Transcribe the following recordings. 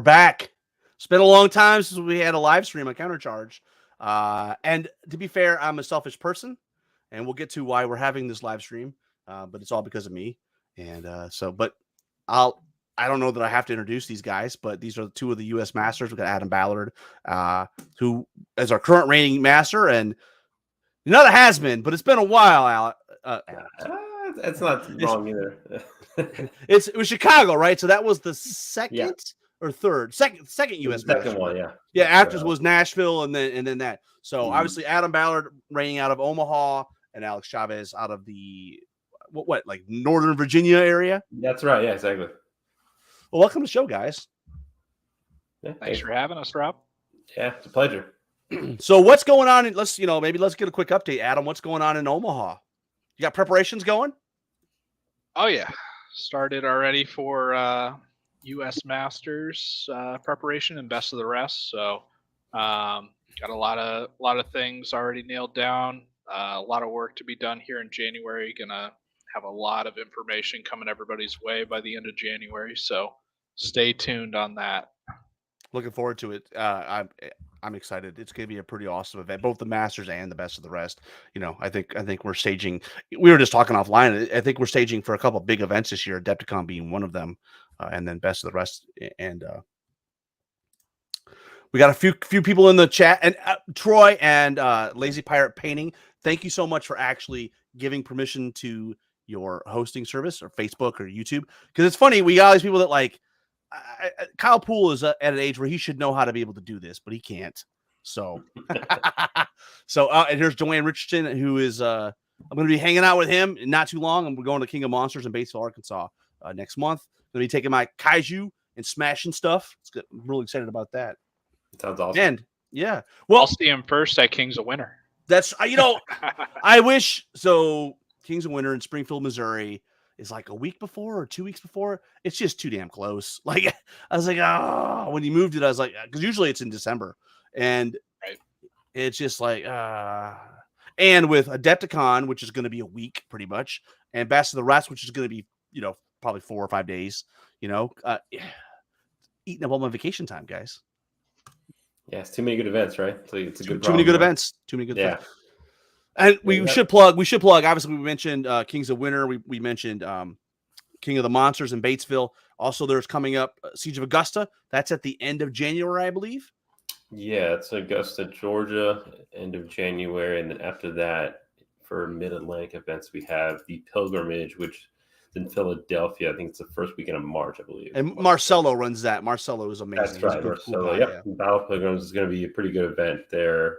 We're back. It's been a long time since we had a live stream on Countercharge. And to be fair, I'm a selfish person, and we'll get to why we're having this live stream. But it's all because of me. And but I don't know that I have to introduce these guys, but these are two of the U.S. Masters. We've got Adam Ballard, who is our current reigning master, and another has been, but it's been a while, That's not wrong either. It was Chicago, right? So that was the second Yeah. or third, second U.S. The second Master. one, yeah. Yeah, after was Nashville, and then that. So obviously Adam Ballard reigning out of Omaha, and Alex Chavez out of the what like Northern Virginia area. That's right. Yeah, exactly. Well, welcome to the show, guys. Yeah, Thanks for having us, Rob. Yeah, it's a pleasure. So what's going on? Let's get a quick update, Adam. What's going on in Omaha? You got preparations going? Oh yeah, started already for U.S. Masters preparation and best of the rest. So got a lot of things already nailed down. A lot of work to be done here in January. Gonna have a lot of information coming everybody's way by the end of January. So stay tuned on that. Looking forward to it. I'm excited. It's going to be a pretty awesome event, both the Masters and the best of the rest. I think we're staging. We were just talking offline. I think we're staging for a couple of big events this year, Adepticon being one of them, and then best of the rest. And we got a few people in the chat, and Troy and Lazy Pirate Painting. Thank you so much for actually giving permission to your hosting service or Facebook or YouTube, because it's funny. We got all these people that like. Kyle Poole is at an age where he should know how to be able to do this, but he can't. So, and here's Dwayne Richardson, who is I'm going to be hanging out with him in not too long, and we're going to King of Monsters in Batesville, Arkansas next month. Going to be taking my kaiju and smashing stuff. I'm really excited about that. Sounds awesome. And yeah, well, I'll see him first at Kings of Winter. That's I wish so. Kings of Winter in Springfield, Missouri. Is like a week before or 2 weeks before. It's just too damn close. Like I was like, when he moved it, I was like, because usually it's in December, and it's just like, and with Adepticon, which is going to be a week pretty much, and Best of the Rest, which is going to be probably 4 or 5 days. Eating up all my vacation time, guys. Yeah, it's too many good events, right? So it's a good. Too many good events. Too many good. Yeah. Events. And we should plug. Obviously, we mentioned Kings of Winter. We mentioned King of the Monsters in Batesville. Also, there's coming up Siege of Augusta. That's at the end of January, I believe. Yeah, it's Augusta, Georgia, end of January, and then after that, for Mid-Atlantic events, we have the Pilgrimage, which is in Philadelphia. I think it's the first weekend of March, I believe. And Marcelo runs that. Marcelo is amazing. That's right, Marcelo. Yep. Yeah. Battle Pilgrims is going to be a pretty good event there.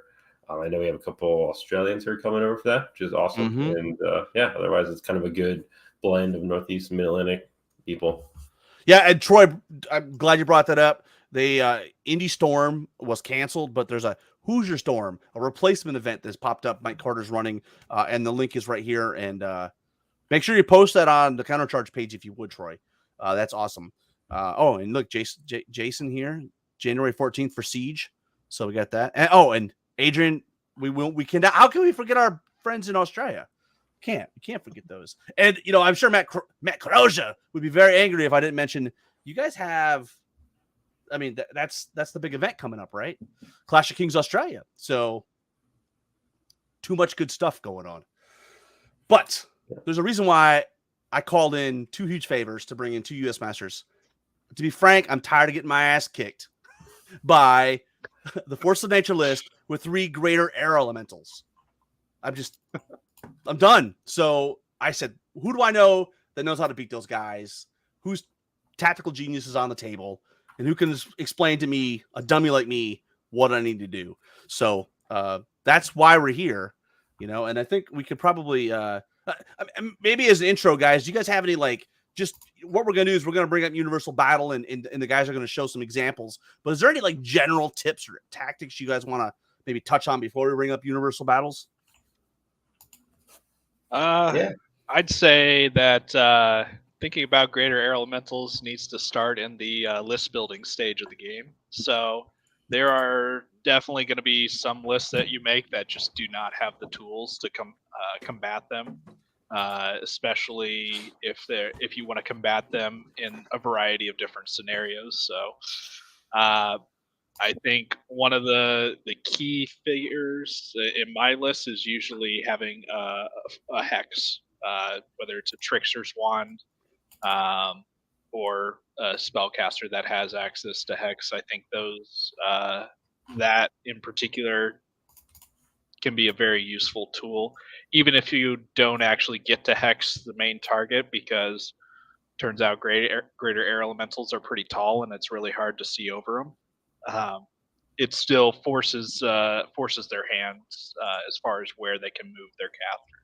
I know we have a couple Australians who are coming over for that, which is awesome. Mm-hmm. And otherwise it's kind of a good blend of Northeast and Mid-Atlantic people. Yeah, and Troy, I'm glad you brought that up. The Indy Storm was canceled, but there's a Hoosier Storm, a replacement event that's popped up. Mike Carter's running, and the link is right here. And make sure you post that on the Countercharge page if you would, Troy. That's awesome. And look, Jason here, January 14th for Siege. So we got that. And Adrian, we can. How can we forget our friends in Australia? We can't forget those. And I'm sure Matt Croja would be very angry if I didn't mention you guys have. I mean, that's the big event coming up, right? Clash of Kings Australia. So too much good stuff going on. But there's a reason why I called in 2 huge favors to bring in 2 U.S. Masters. To be frank, I'm tired of getting my ass kicked by the Force of Nature list with 3 greater air elementals. I'm done. So I said, who do I know that knows how to beat those guys? Whose tactical genius is on the table? And who can explain to me, a dummy like me, what I need to do? So that's why we're here, and I think we could probably, maybe as an intro, guys, do you guys have any, just what we're going to do is we're going to bring up Universal Battle and the guys are going to show some examples. But is there any general tips or tactics you guys want to maybe touch on before we bring up Universal Battles? I'd say that thinking about greater air elementals needs to start in the list building stage of the game. So there are definitely going to be some lists that you make that just do not have the tools to combat them. Especially if you want to combat them in a variety of different scenarios. So I think one of the key figures in my list is usually having a hex, whether it's a trickster's wand or a spellcaster that has access to hex. I think those that in particular can be a very useful tool, even if you don't actually get to hex the main target, because turns out greater air elementals are pretty tall and it's really hard to see over them. It still forces their hands as far as where they can move their caster.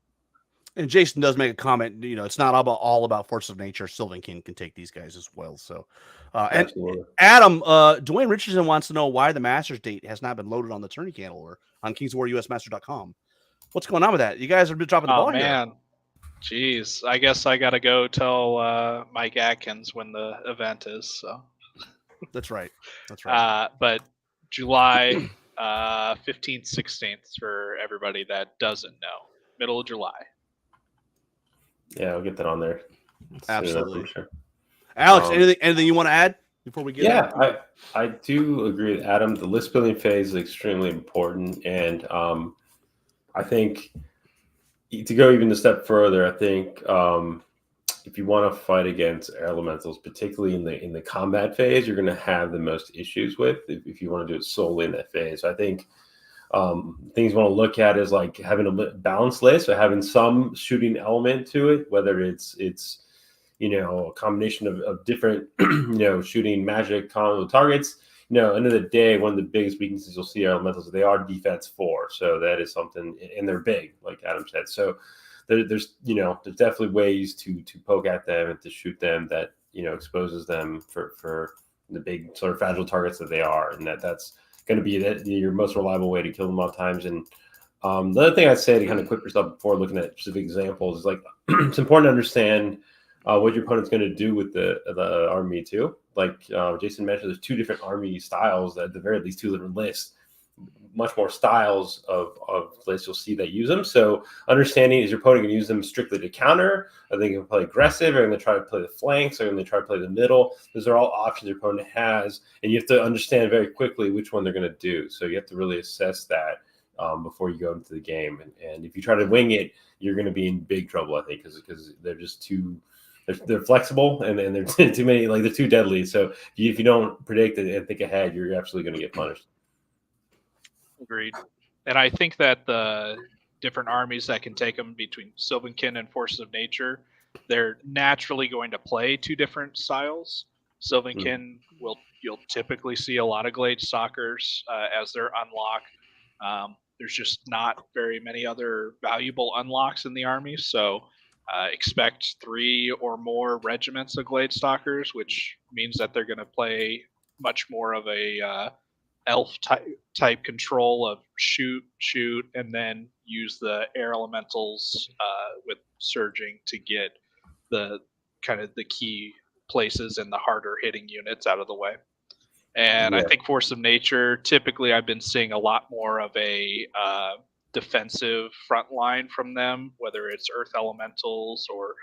And Jason does make a comment. It's not all about force of nature. Sylvan can take these guys as well. So, and Adam, Dwayne Richardson wants to know why the Masters date has not been loaded on the tourney channel or on KingsWarUSMaster.com. What's going on with that? You guys are dropping the ball here. Man. Jeez, I guess I gotta go tell Mike Atkins when the event is. So that's right. But July 15th, 16th for everybody that doesn't know. Middle of July. Yeah, I'll get that on there. Absolutely. Sure. Alex, anything you want to add before we get? Yeah, I do agree with Adam. The list building phase is extremely important, and I think to go even a step further, I think if you want to fight against air elementals, particularly in the combat phase, you're going to have the most issues with if you want to do it solely in that phase. So I think things you want to look at is like having a balanced list, or having some shooting element to it, whether it's a combination of different shooting magic combo targets. End of the day, one of the biggest weaknesses you'll see are elementals. They are defense 4, so that is something, and they're big, like Adam said. So there's definitely ways to poke at them and to shoot them that exposes them for the big sort of fragile targets that they are, and that's going to be your most reliable way to kill them a lot of times. And the other thing I'd say to kind of equip yourself before looking at specific examples is like it's important to understand what your opponent's going to do with the army too. Like Jason mentioned, there's 2 different army styles, at the very least 2 different lists, much more styles of lists you'll see that use them. So understanding, is your opponent going to use them strictly to counter? Are they going to play aggressive? Are they going to try to play the flanks? Are they going to try to play the middle? Those are all options your opponent has, and you have to understand very quickly which one they're going to do. So you have to really assess that before you go into the game. And if you try to wing it, you're going to be in big trouble, I think, because they're just too... They're flexible, and they're too many. Like, they're too deadly. So if you don't predict it and think ahead, you're absolutely going to get punished. Agreed. And I think that the different armies that can take them between Sylvankin and Forces of Nature, they're naturally going to play 2 different styles. Sylvankin you'll typically see a lot of Glade Stalkers as their unlock. There's just not very many other valuable unlocks in the army, so expect 3 or more regiments of Glade Stalkers, which means that they're going to play much more of a elf type control of shoot, and then use the air elementals with surging to get the kind of the key places and the harder hitting units out of the way. And I think Force of Nature, typically I've been seeing a lot more of a defensive front line from them, whether it's earth elementals or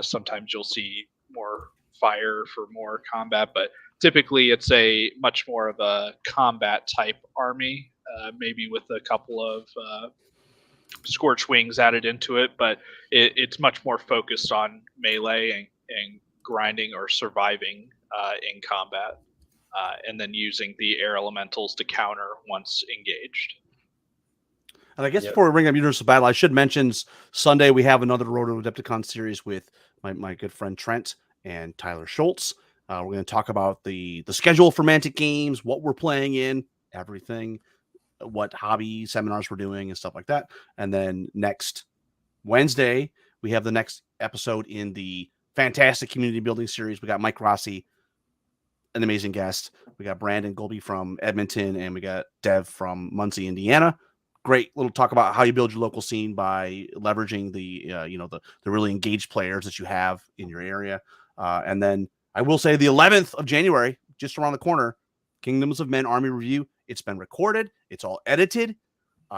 sometimes you'll see more fire for more combat, but typically it's a much more of a combat type army, maybe with a couple of scorch wings added into it, but it's much more focused on melee and grinding or surviving in combat, and then using the air elementals to counter once engaged. And I guess before we bring up Universal Battle, I should mention Sunday we have another Road to Adepticon series with my good friend Trent and Tyler Schultz. We're going to talk about the schedule for Mantic Games, what we're playing in, everything, what hobby seminars we're doing and stuff like that. And then next Wednesday, we have the next episode in the fantastic community building series. We got Mike Rossi, an amazing guest. We got Brandon Golby from Edmonton, and we got Dev from Muncie, Indiana. Great little talk about how you build your local scene by leveraging the really engaged players that you have in your area. And then I will say the 11th of January, just around the corner, Kingdoms of Men Army Review. It's been recorded. It's all edited.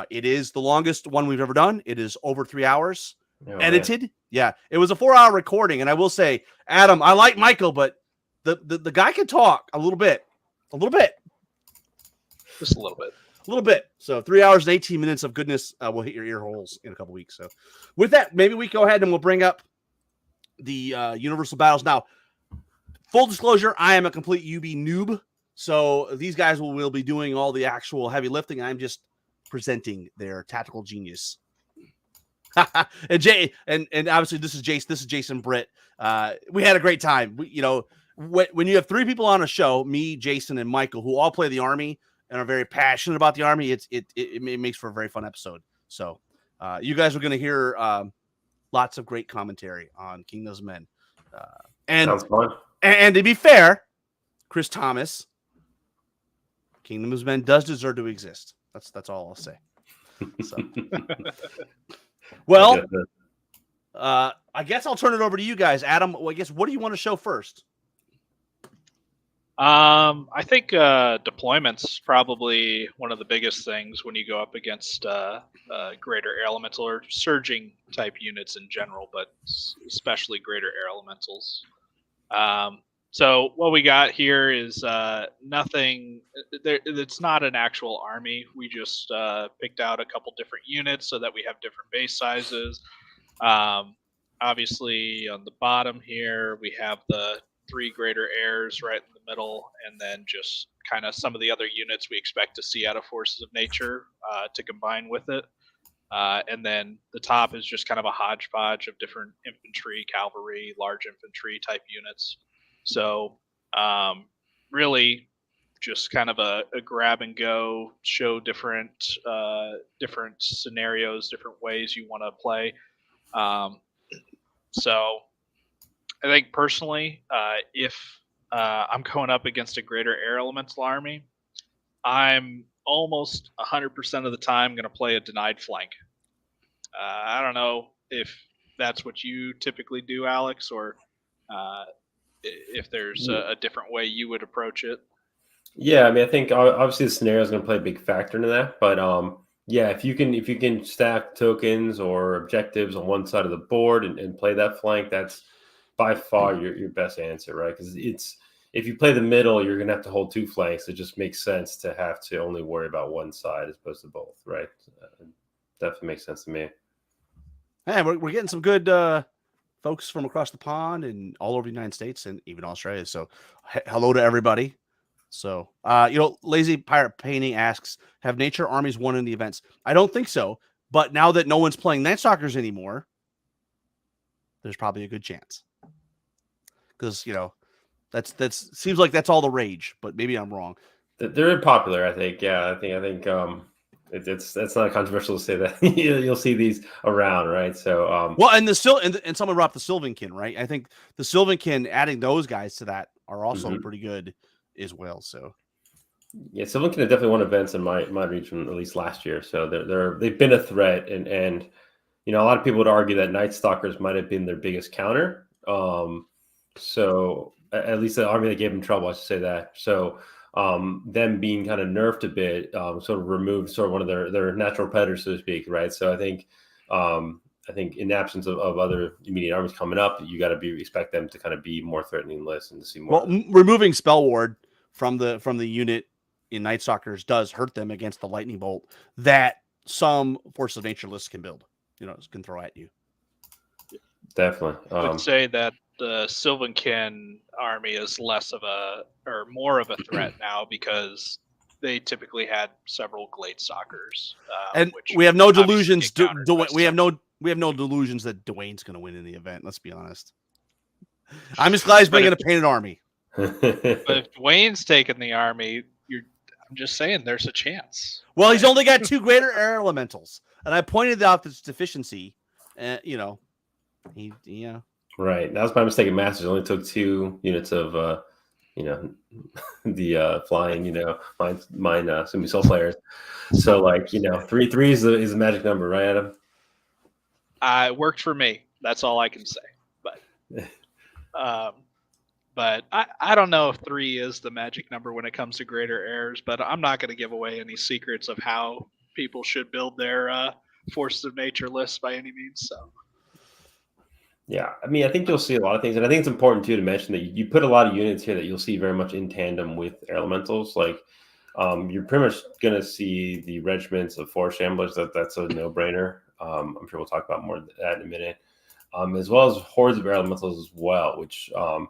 It is the longest one we've ever done. It is over 3 hours edited. Man. Yeah, it was a 4-hour recording. And I will say, Adam, I like Michael, but the guy can talk a little bit. A little bit. Just a little bit. A little bit. So 3 hours and 18 minutes of goodness will hit your ear holes in a couple weeks. So with that, maybe we go ahead and we'll bring up the Universal Battles. Now, full disclosure, I am a complete UB noob. So these guys will be doing all the actual heavy lifting. I'm just presenting their tactical genius. and obviously this is Jason. This is Jason Britt. We had a great time. When you have three people on a show, me, Jason, and Michael, who all play the Army and are very passionate about the Army, it makes for a very fun episode. So you guys are going to hear lots of great commentary on Kingdoms of Men. Sounds fun. And to be fair, Chris Thomas, Kingdoms of Men does deserve to exist. That's all I'll say. So. Well, I guess I'll turn it over to you guys. Adam, I guess, what do you want to show first? I think deployment's probably one of the biggest things when you go up against greater air elemental or surging type units in general, but especially greater air elementals. So what we got here is nothing. It's not an actual army. We just picked out a couple different units so that we have different base sizes. Obviously, on the bottom here, we have the 3 greater airs right in the middle, and then just kind of some of the other units we expect to see out of Forces of Nature to combine with it. And then the top is just kind of a hodgepodge of different infantry, cavalry, large infantry type units. So really just kind of a grab and go, show different scenarios, different ways you want to play. So I think personally, if I'm going up against a greater air elemental army, I'm almost 100% of the time going to play a denied flank. I don't know if that's what you typically do, Alex, or if there's a different way you would approach it. Yeah, I mean, I think obviously the scenario is going to play a big factor into that, but yeah, if you can stack tokens or objectives on one side of the board and play that flank, that's by far your best answer, right? Because if you play the middle, you're going to have to hold 2 flanks. It just makes sense to have to only worry about one side as opposed to both, right? Definitely makes sense to me. Hey, we're getting some good folks from across the pond and all over the United States and even Australia. So hello to everybody. So, Lazy Pirate Painting asks, have nature armies won in the events? I don't think so. But now that no one's playing Night Stalkers anymore, there's probably a good chance. Because, that seems like that's all the rage, but maybe I'm wrong. They're popular, I think. Yeah, I think it's not controversial to say that you'll see these around, right? So well, and someone brought up the Sylvankin, right? I think the Sylvankin, adding those guys to that are also pretty good as well. So yeah, Sylvankin have definitely won events in my region at least last year. So they've been a threat, and a lot of people would argue that Night Stalkers might have been their biggest counter. So at least the army that gave them trouble, I should say that. So them being kind of nerfed a bit, sort of removed sort of one of their natural predators, so to speak, right? So I think in absence of other immediate armies coming up, you got to expect them to kind of be more threatening lists and to see more. Well, removing Spell Ward from the unit in Night Stalkers does hurt them against the lightning bolt that some Force of Nature lists can build. Can throw at you. Definitely. I would say that the Sylvankin army is more of a threat now because they typically had several Glade Stalkers. And we have no delusions. We have no delusions that Dwayne's going to win in the event. Let's be honest. I'm just glad he's bringing a painted army. But if Dwayne's taking the army, I'm just saying there's a chance. Well, he's only got 2 greater air elementals, and I pointed out this deficiency. Right. That was my mistake. Masters only took 2 units of the flying, mine Sumi Soul Players. So 3 is the magic number, right, Adam? It worked for me. That's all I can say. But I don't know if 3 is the magic number when it comes to greater airs, but I'm not going to give away any secrets of how people should build their Forces of Nature lists by any means. So Yeah, I mean, I think you'll see a lot of things, and I think it's important too to mention that you put a lot of units here that you'll see very much in tandem with air elementals. Like, you're pretty much going to see the regiments of forest shamblers. That's a no-brainer. I'm sure we'll talk about more of that in a minute, as well as hordes of air elementals as well, which I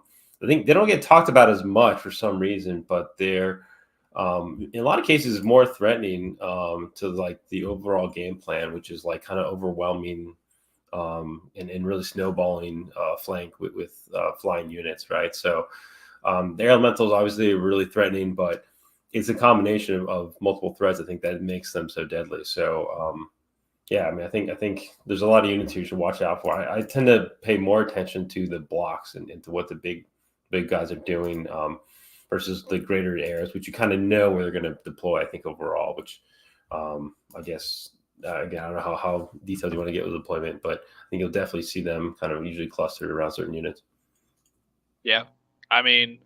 think they don't get talked about as much for some reason, but they're in a lot of cases more threatening to like the overall game plan, which is like kind of overwhelming and really snowballing flank with flying units, right? So the air elementals obviously are really threatening, but it's a combination of multiple threats, I think, that makes them so deadly. So yeah, I mean, I think there's a lot of units you should watch out for. I tend to pay more attention to the blocks and to what the big guys are doing versus the greater airs, which you kind of know where they're going to deploy, I think, overall, which I guess again, I don't know how detailed you want to get with deployment, but I think you'll definitely see them kind of usually clustered around certain units. Yeah, I mean,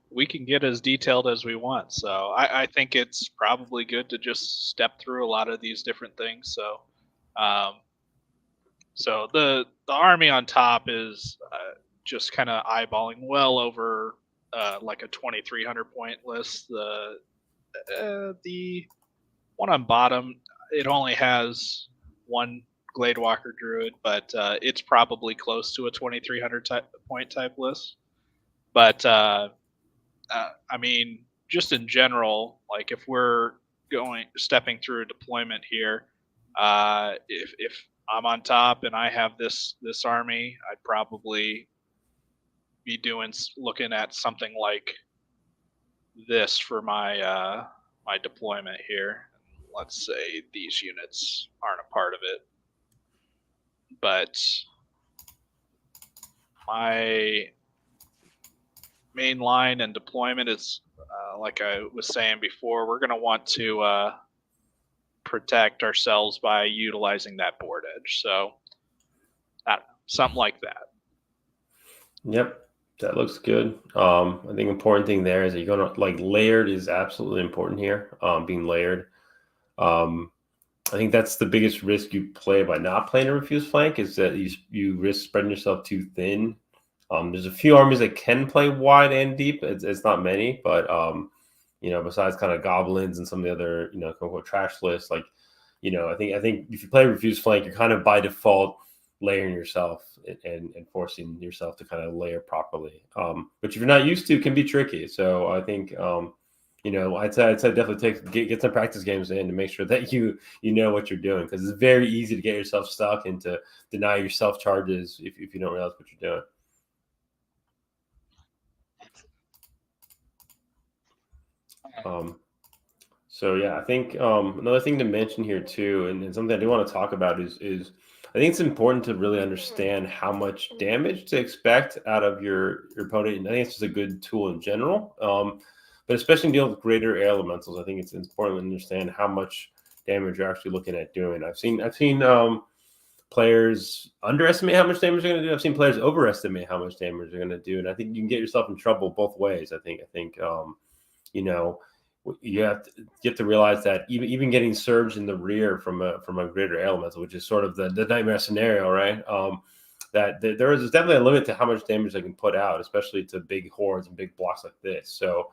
we can get as detailed as we want. So I think it's probably good to just step through a lot of these different things. So, um, so the army on top is just kind of eyeballing well over like a 2,300 point list. The one on bottom, it only has one Gladewalker Druid, but it's probably close to a 2,300 point type list. But I mean, just in general, like if we're stepping through a deployment here, if I'm on top and I have this army, I'd probably be looking at something like this for my my deployment here. Let's say these units aren't a part of it, but my main line and deployment is like I was saying before, we're going to want to protect ourselves by utilizing that board edge. So something like that. Yep, that looks good. I think important thing there is that you're going to like layered is absolutely important here. Being layered. I think that's the biggest risk you play by not playing a refuse flank is that you risk spreading yourself too thin. There's a few armies that can play wide and deep. It's not many, but besides kind of goblins and some of the other quote unquote trash lists, like I think if you play refuse flank, you're kind of by default layering yourself and forcing yourself to kind of layer properly. But if you're not used to, it can be tricky. So I think I'd say definitely get some practice games in to make sure that you know what you're doing, because it's very easy to get yourself stuck and to deny yourself charges if you don't realize what you're doing. So yeah, I think another thing to mention here too, and something I do want to talk about is I think it's important to really understand how much damage to expect out of your opponent. And I think it's just a good tool in general. But especially in dealing with greater air elementals, I think it's important to understand how much damage you're actually looking at doing. I've seen players underestimate how much damage they're going to do. I've seen players overestimate how much damage they're going to do, and I think you can get yourself in trouble both ways. I think you have to realize that even getting surged in the rear from a greater air elemental, which is sort of the nightmare scenario, right? That there is definitely a limit to how much damage they can put out, especially to big hordes and big blocks like this. So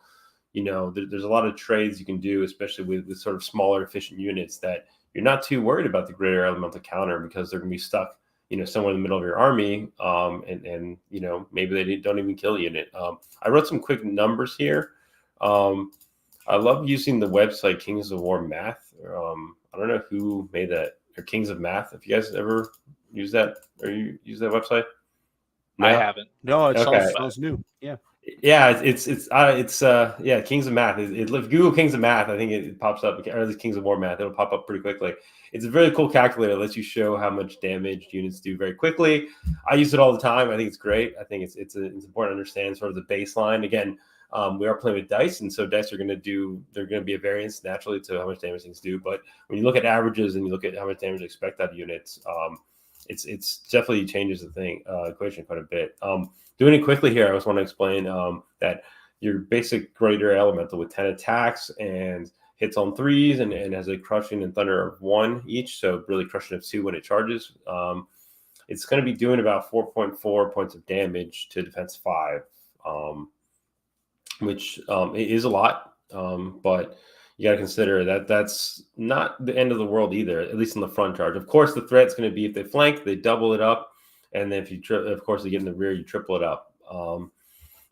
there's a lot of trades you can do, especially with sort of smaller, efficient units, that you're not too worried about the greater elemental counter, because they're going to be stuck, somewhere in the middle of your army, and maybe they don't even kill a unit. I wrote some quick numbers here. I love using the website Kings of War Math. I don't know who made that, or Kings of Math. If you guys ever use that, or you use that website? No? I haven't. No, it okay. sounds new. Yeah. Yeah, it's Kings of Math. If Google Kings of Math, I think it pops up, or at least Kings of War Math, it'll pop up pretty quickly. It's a very cool calculator. It lets you show how much damage units do very quickly. I use it all the time. I think it's great. I think it's important to understand sort of the baseline. Again, we are playing with dice, and so dice are going to be a variance naturally to how much damage things do. But when you look at averages and you look at how much damage you expect out of units, it's definitely changes the equation quite a bit. Doing it quickly here, I just want to explain that your basic greater elemental with 10 attacks and hits on 3s and has a crushing and thunder of 1 each, so really crushing of 2 when it charges, it's going to be doing about 4.4 points of damage to defense 5, which it is a lot, but you got to consider that that's not the end of the world either, at least in the front charge. Of course, the threat's going to be if they flank, they double it up, and then if you of course, they get in the rear, you triple it up.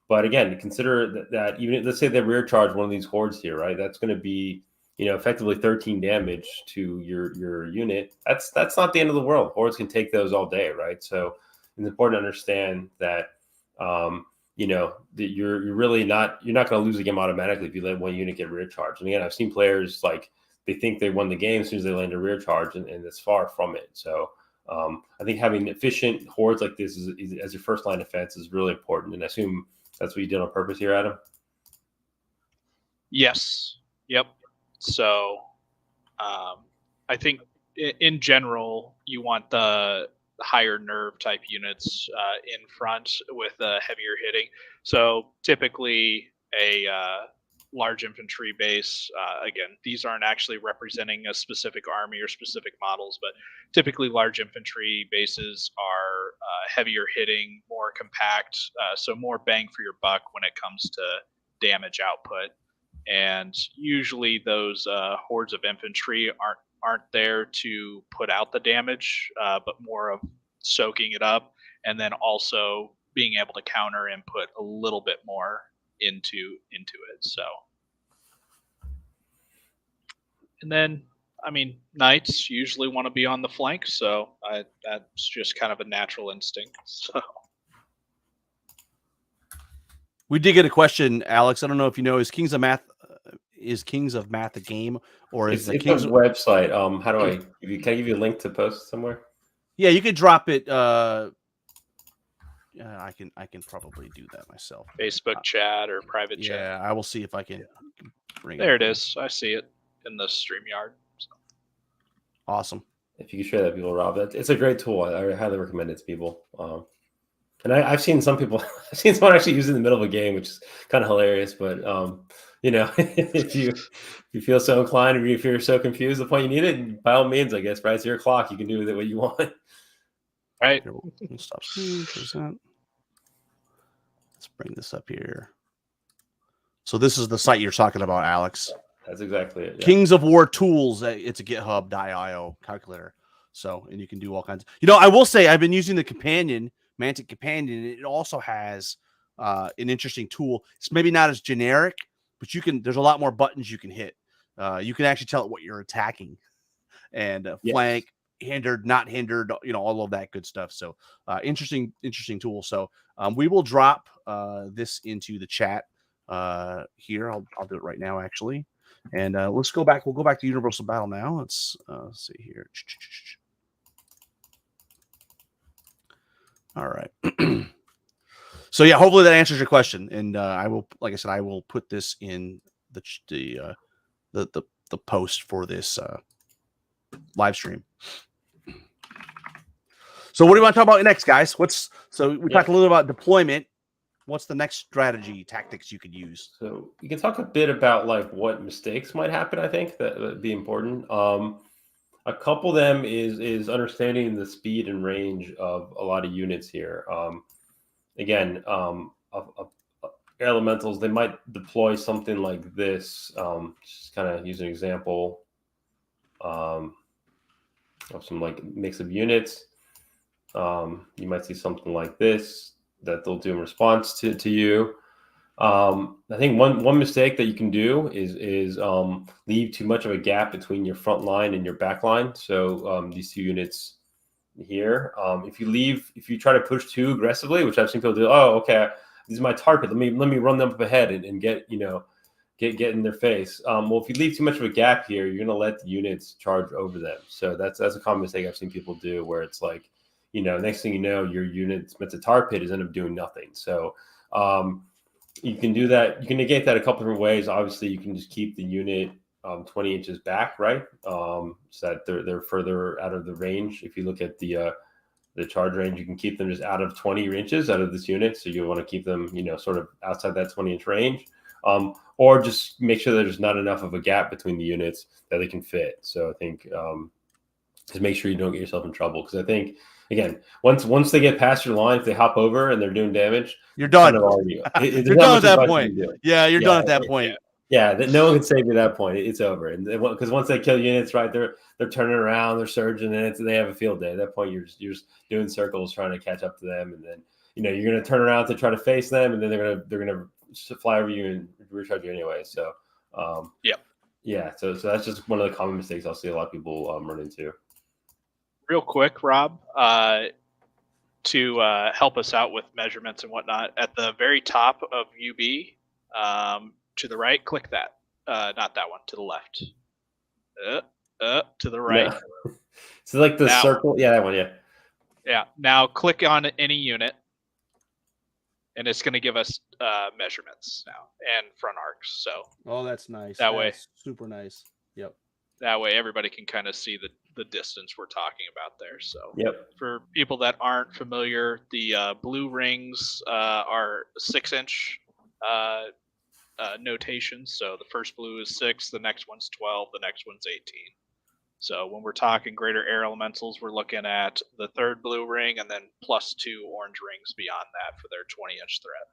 But again, consider that even let's say they rear charge one of these hordes here, right? That's going to be, effectively 13 damage to your unit. That's not the end of the world. Hordes can take those all day, right? So it's important to understand that that you're really not going to lose the game automatically if you let one unit get rear charge. And again, I've seen players like they think they won the game as soon as they land a rear charge, and it's far from it. So I think having efficient hordes like this as your first line defense is really important. And I assume that's what you did on purpose here, Adam? Yes. Yep. So I think in general, you want the higher nerve type units in front with heavier hitting. So typically a large infantry base, again, these aren't actually representing a specific army or specific models, but typically large infantry bases are heavier hitting, more compact, so more bang for your buck when it comes to damage output. And usually those hordes of infantry aren't there to put out the damage, but more of soaking it up, and then also being able to counter and put a little bit more into it. So, and then knights usually want to be on the flank, so that's just kind of a natural instinct. So we did get a question, Alex. I don't know if you know, is Kings of Math a game, or is it's Kings a website? How do can I give you a link to post somewhere? Yeah, you could drop it. I can probably do that myself. Facebook chat or private chat. Yeah, I will see if I can bring there it is. I see it in the StreamYard. So. Awesome. If you could share that, people, Rob, it's a great tool. I highly recommend it to people. And I've seen some people, I've seen someone actually use it in the middle of a game, which is kind of hilarious. But if you feel so inclined, or if you're so confused, the point you need it, by all means, I guess, right? It's your clock. You can do with it what you want. Right. Here, we'll stop screen for a second. Let's bring this up here. So this is the site you're talking about, Alex. That's exactly it. Yeah. Kings of War Tools. It's a GitHub.io calculator. So, and you can do all kinds. I will say I've been using the Companion, Mantic Companion. It also has an interesting tool. It's maybe not as generic, but there's a lot more buttons you can hit. You can actually tell it what you're attacking, and flank, hindered, not hindered, all of that good stuff. So interesting tool. So we will drop this into the chat here. I'll do it right now, actually. And let's go back. We'll go back to Universal Battle now. Let's see here. All right. So yeah, hopefully that answers your question. And I will, like I said, I will put this in the post for this live stream. So what do you want to talk about next, guys? So we talked a little about deployment. What's the next strategy, tactics you could use? So we can talk a bit about like what mistakes might happen. I think that would be important. A couple of them is understanding the speed and range of a lot of units here. Again, elementals, they might deploy something like this. Just kind of use an example of some like mix of units. You might see something like this that they'll do in response to you. I think one mistake that you can do is leave too much of a gap between your front line and your back line. So these two units here, if you try to push too aggressively, which I've seen people do, oh, okay, this is my target. Let me run them up ahead and get in their face. Well, if you leave too much of a gap here, you're gonna let the units charge over them. So that's a common mistake I've seen people do, where it's like, next thing you know, your unit's meant to tar pit is end up doing nothing. So you can do that. You can negate that a couple different ways. Obviously, you can just keep the unit 20 inches back, right? So that they're further out of the range. If you look at the charge range, you can keep them just out of 20 inches out of this unit. So you want to keep them, sort of outside that 20-inch range, or just make sure that there's not enough of a gap between the units that they can fit. So I think just make sure you don't get yourself in trouble. Because I think, again, once they get past your line, if they hop over and they're doing damage, you're done. you're done at that point. Yeah, you're done at that point. Yeah, that no one can save you at that point. It's over, and because once they kill units, right, they're turning around, they're surging, and they have a field day. At that point, you're just doing circles trying to catch up to them, and then you're going to turn around to try to face them, and then they're gonna fly over you and recharge you anyway. So, yeah. So that's just one of the common mistakes I'll see a lot of people run into. Real quick, Rob, to help us out with measurements and whatnot, at the very top of UB. To the right, click that. Not that one. To the left. To the right. No. So like the circle. Yeah, that one. Yeah. Yeah. Now click on any unit, and it's going to give us measurements now and front arcs. So. That's nice. Way. Super nice. Yep. That way, everybody can kind of see the distance we're talking about there. So. Yep. For people that aren't familiar, the blue rings are 6-inch. Notation. So the first blue is 6, the next one's 12, the next one's 18. So when we're talking greater air elementals, we're looking at the third blue ring and then +2 orange rings beyond that for their 20-inch threat.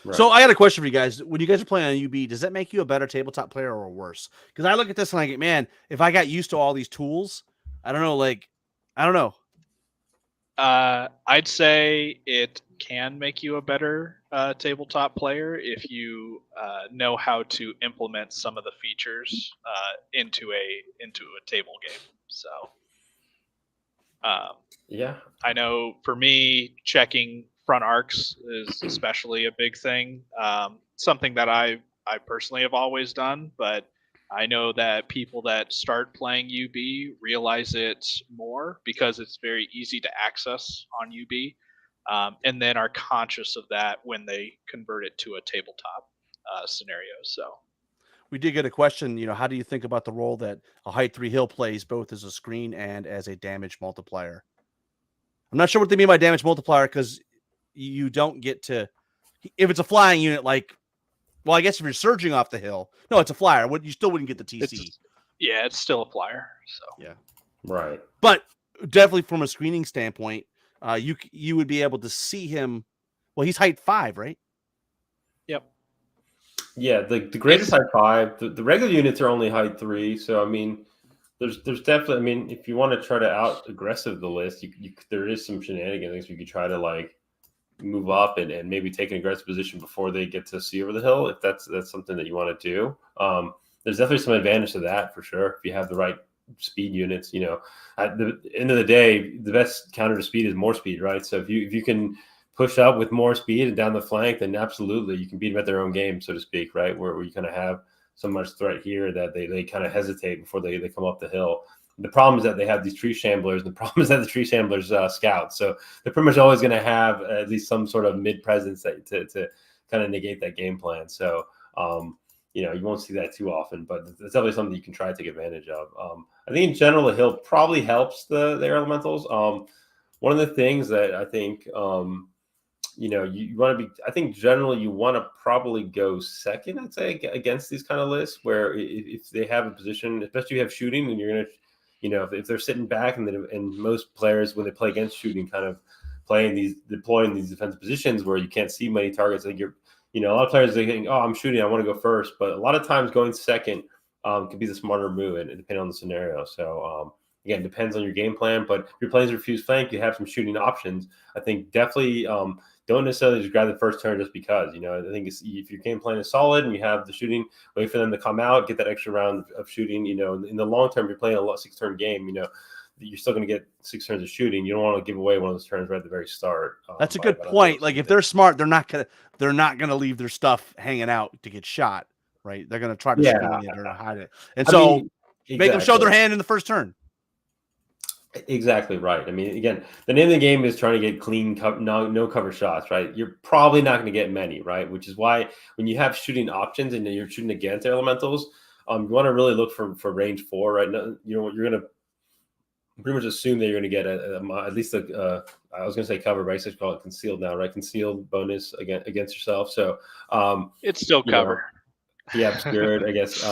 Right. So I got a question for you guys. When you guys are playing on UB, does that make you a better tabletop player or worse? Because I look at this and I get, man, if I got used to all these tools, I don't know. I'd say it can make you a better tabletop player if you know how to implement some of the features into a table game. So, I know for me, checking front arcs is especially a big thing. Something that I personally have always done, but I know that people that start playing UB realize it more because it's very easy to access on UB, and then are conscious of that when they convert it to a tabletop scenario. So we did get a question, how do you think about the role that a height 3 hill plays both as a screen and as a damage multiplier? I'm not sure what they mean by damage multiplier because you don't get to, if it's a flying unit, well, I guess if you're surging off the hill, no, it's a flyer. You still wouldn't get the TC. It's still a flyer. So yeah, right. But definitely from a screening standpoint, you would be able to see him. Well, he's height 5, right? Yep. Yeah, the greatest height 5. The regular units are only height 3. So I mean, there's definitely. I mean, if you want to try to out aggressive the list, there is some shenanigans. You could try to move up and maybe take an aggressive position before they get to see over the hill, if that's something that you want to do. There's definitely some advantage to that for sure if you have the right speed units. At the end of the day, the best counter to speed is more speed, right? So if you can push up with more speed and down the flank, then absolutely you can beat them at their own game, so to speak, right? Where you kind of have so much threat here that they kind of hesitate before they come up the hill. The problem is that they have these tree shamblers, and the problem is that the tree shamblers scout. So they're pretty much always going to have at least some sort of mid presence to kind of negate that game plan. So, you won't see that too often, but it's definitely something you can try to take advantage of. I think in general, the hill probably helps the air elementals. One of the things that I think, you want to be, I think generally you want to probably go second, I'd say, against these kind of lists where if they have a position, especially you have shooting and you're going to, if they're sitting back and most players, when they play against shooting, kind of deploying these defensive positions where you can't see many targets. Like a lot of players, they think, oh, I'm shooting, I want to go first. But a lot of times going second could be the smarter move, and depending on the scenario. So again, depends on your game plan. But if you're playing as refused flank, you have some shooting options. I think definitely don't necessarily just grab the first turn just because. I think if your game plan is solid and you have the shooting, wait for them to come out, get that extra round of shooting. In the long term, you're playing a 6-turn game. You're still going to get 6 turns of shooting. You don't want to give away one of those turns right at the very start. That's a good point. If they're smart, they're not gonna leave their stuff hanging out to get shot. Right? They're gonna try to screen it or hide it, and make them show their hand in the first turn. Exactly right. I mean, again, the name of the game is trying to get clean, no cover shots, right? You're probably not going to get many, right? Which is why when you have shooting options and you're shooting against elementals, you want to really look for range 4, right? You're going to pretty much assume that you're going to get at least I was going to say cover, but I just call it concealed now, right? Concealed bonus against yourself. So it's still cover. Yeah, obscured, I guess.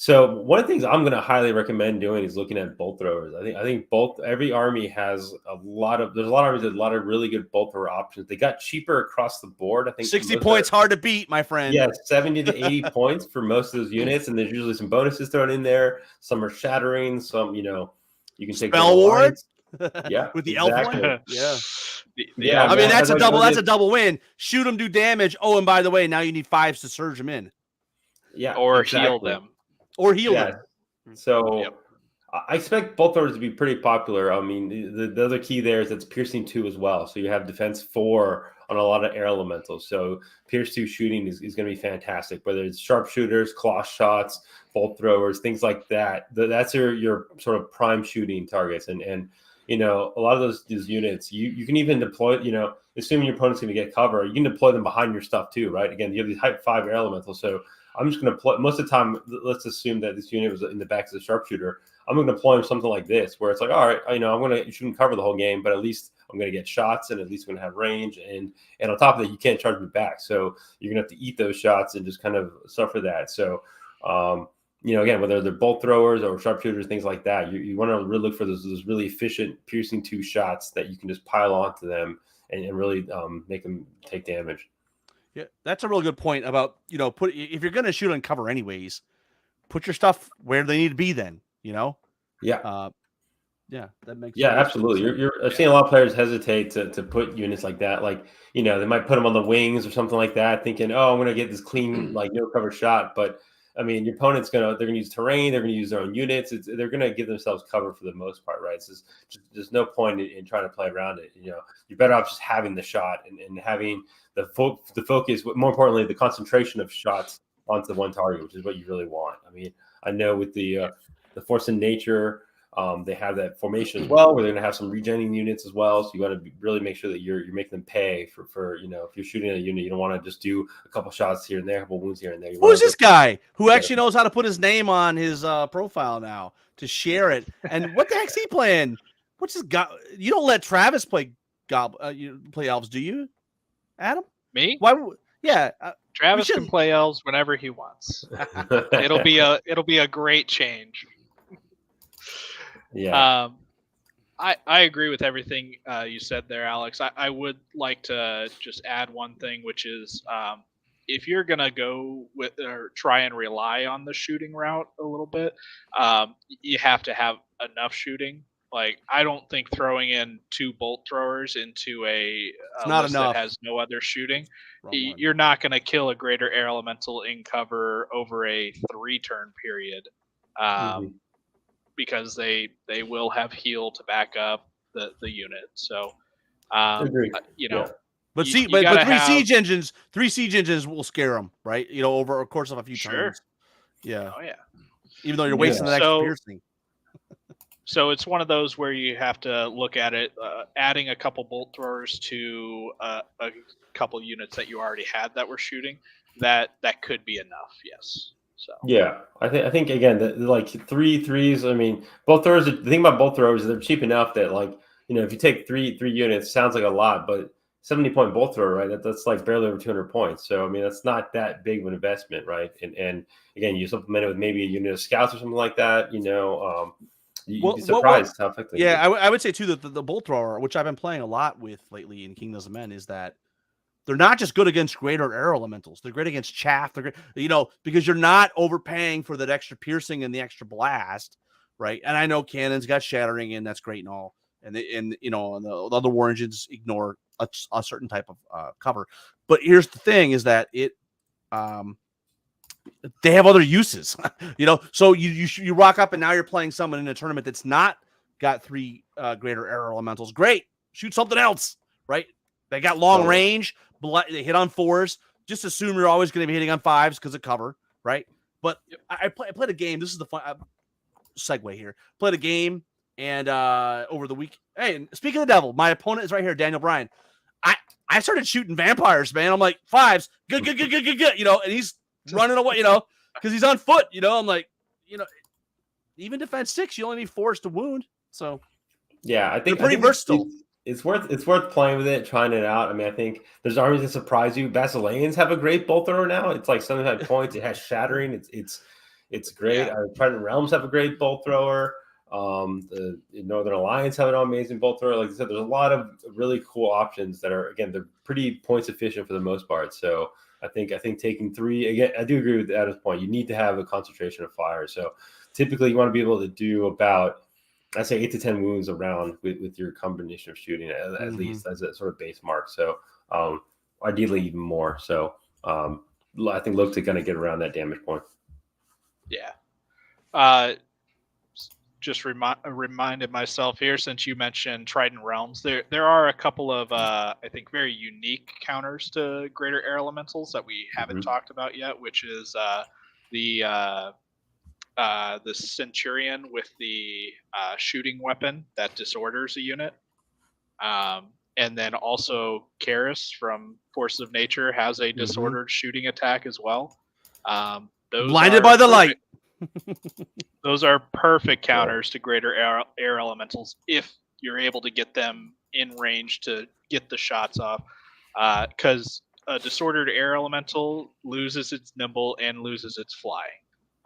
So one of the things I'm going to highly recommend doing is looking at bolt throwers. I think every army has there's a lot of armies with a lot of really good bolt thrower options. They got cheaper across the board. I think 60 points hard to beat, my friend. Yeah, 70 to 80 points for most of those units, and there's usually some bonuses thrown in there. Some are shattering. Some, you can take spell wards. Yeah, with the exactly. elf one. Yeah. Yeah, I mean, that's a double. That's a double win. Shoot them, do damage. Oh, and by the way, now you need 5s to surge them in. Yeah, or heal them. Or heal them. So I expect bolt throwers to be pretty popular. I mean, the other key there is it's piercing 2 as well. So you have defense 4 on a lot of air elementals. So pierce 2 shooting is going to be fantastic, whether it's sharpshooters, claw shots, bolt throwers, things like that. That's your sort of prime shooting targets. And a lot of these units, you can even deploy, assuming your opponent's going to get cover, you can deploy them behind your stuff too, right? Again, you have these Type 5 air elementals. So I'm just going to play most of the time. Let's assume that this unit was in the back of the sharpshooter. I'm going to deploy something like this, where it's like, all right, I'm going to shouldn't cover the whole game, but at least I'm going to get shots, and at least I'm going to have range, and on top of that, you can't charge me back, so you're going to have to eat those shots and just kind of suffer that. So, again, whether they're bolt throwers or sharpshooters, things like that, you want to really look for those really efficient piercing 2 shots that you can just pile onto them and really make them take damage. Yeah, that's a real good point about if you're going to shoot on cover anyways, put your stuff where they need to be. Then Yeah. That makes absolutely. I've seen a lot of players hesitate to put units like that. Like, they might put them on the wings or something like that, thinking, oh, I'm going to get this clean, like no cover shot. But I mean, your opponent's they're going to use terrain. They're going to use their own units. They're going to give themselves cover for the most part, right? So there's no point in trying to play around it. You're better off just having the shot and having the focus, but more importantly, the concentration of shots onto the one target, which is what you really want. I mean, I know with the Force in Nature, they have that formation as well, where they're going to have some regenerating units as well. So you want to really make sure that you're making them pay for if you're shooting a unit, you don't want to just do a couple shots here and there, a couple wounds here and there. Who's this guy who actually knows how to put his name on his profile now to share it? And what the heck's he playing? What's his guy? You don't let Travis play play elves, do you, Adam? Me? Why? Yeah, Travis can play elves whenever he wants. It'll be a great change. Yeah. I agree with everything you said there, Alex. I would like to just add one thing, which is if you're gonna go with or try and rely on the shooting route a little bit, you have to have enough shooting. Like, I don't think throwing in 2 bolt throwers into a list that has no other shooting, you're not going to kill a greater air elemental in cover over a 3-turn period, because they will have heal to back up the unit. So, But three siege engines will scare them, right? Over a course of a few turns. Yeah. Oh yeah. Even though you're wasting the extra piercing. So it's one of those where you have to look at it, adding a couple bolt throwers to a couple units that you already had that were shooting. That could be enough. Yes. So yeah, I think again, like 3 3s. I mean, bolt throwers. The thing about bolt throwers is they're cheap enough that, like, if you take three units, sounds like a lot, but 70-point bolt thrower, right? That's like barely over 200 points. So I mean, that's not that big of an investment, right? And again, you supplement it with maybe a unit of scouts or something like that. You'd be surprised how effective. Yeah, I would say too that the bolt thrower, which I've been playing a lot with lately in Kingdoms of Men, is that they're not just good against greater air elementals. They're great against chaff. They're great, because you're not overpaying for that extra piercing and the extra blast, right? And I know cannon's got shattering, and that's great and all. And the other war engines ignore a certain type of cover. But here's the thing: is that they have other uses, So you rock up and now you're playing someone in a tournament that's not got 3 greater air elementals. Great, shoot something else, right? They got long range. They hit on 4s. Just assume you're always going to be hitting on 5s because of cover, right? But I played a game. This is the fun segue here. Played a game and over the week. Hey, and speaking of the devil, my opponent is right here, Daniel Bryan. I started shooting vampires, man. I'm like 5s, good, and he's running away, because he's on foot, I'm like, even defense 6, you only need 4s to wound. So yeah, I think they're pretty versatile. It's worth playing with it, trying it out. I mean, I think there's armies that surprise you. Basileans have a great bolt thrower now. It's like 75 points. It has shattering. It's It's great. Yeah. Trident Realms have a great bolt thrower. The Northern Alliance have an amazing bolt thrower. Like I said, there's a lot of really cool options that are, again, they're pretty points efficient for the most part. So I think taking 3, again, I do agree with Adam's point. You need to have a concentration of fire. So typically you want to be able to do about, I say 8 to 10 wounds around with your combination of shooting at least as a sort of base mark. So ideally even more. So I think look to kind of get around that damage point. Yeah. Just reminded myself here, since you mentioned Trident Realms, there are a couple of I think very unique counters to Greater Air Elementals that we haven't talked about yet, which is the Centurion with the shooting weapon that disorders a unit, and then also Karis from Forces of Nature has a disordered shooting attack as well. Those Blinded by the light. Those are perfect counters to Greater Air Elementals if you're able to get them in range to get the shots off. Because a disordered Air Elemental loses its nimble and loses its fly,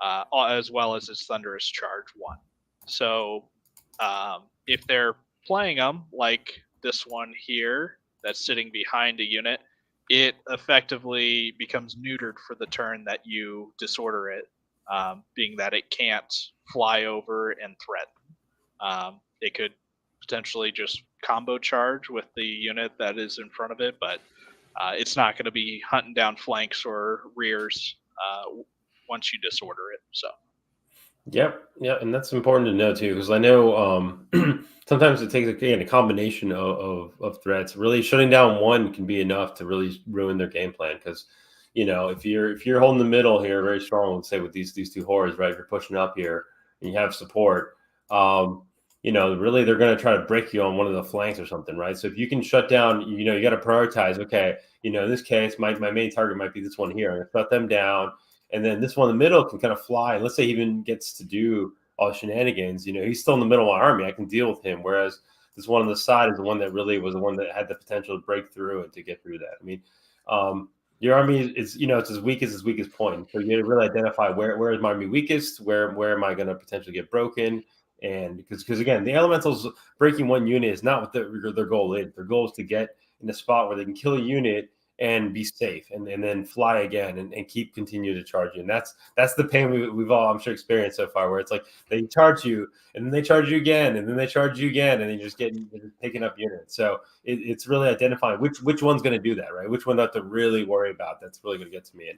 as well as its thunderous charge 1. So if they're playing them like this one here that's sitting behind a unit, it effectively becomes neutered for the turn that you disorder it. Being that it can't fly over and threaten. It could potentially just combo charge with the unit that is in front of it, but it's not going to be hunting down flanks or rears once you disorder it. So. Yep, and that's important to know too, because I know sometimes it takes a combination of threats. Really, shutting down one can be enough to really ruin their game plan. Because if you're holding the middle here very strong, let's say with these 2 hordes, right? If you're pushing up here and you have support, really they're going to try to break you on one of the flanks or something, right? So if you can shut down, you got to prioritize. Okay, in this case, my main target might be this one here. I'm going to shut them down. And then this one in the middle can kind of fly. And let's say he even gets to do all the shenanigans. He's still in the middle of my army. I can deal with him. Whereas this one on the side is the one that really was the one that had the potential to break through and to get through that. I mean, your army is, it's as weak as its weakest point. So you got to really identify where is my army weakest? Where am I going to potentially get broken? And because again, the elementals breaking one unit is not what their goal is. Their goal is to get in a spot where they can kill a unit and be safe, and then fly again and continue to charge you. And that's the pain we've all, I'm sure, experienced so far, where it's like they charge you and then they charge you again and then they charge you again and then you're just picking up units. So it's really identifying which one's going to do that, right? Which one not to really worry about that's really going to get to me,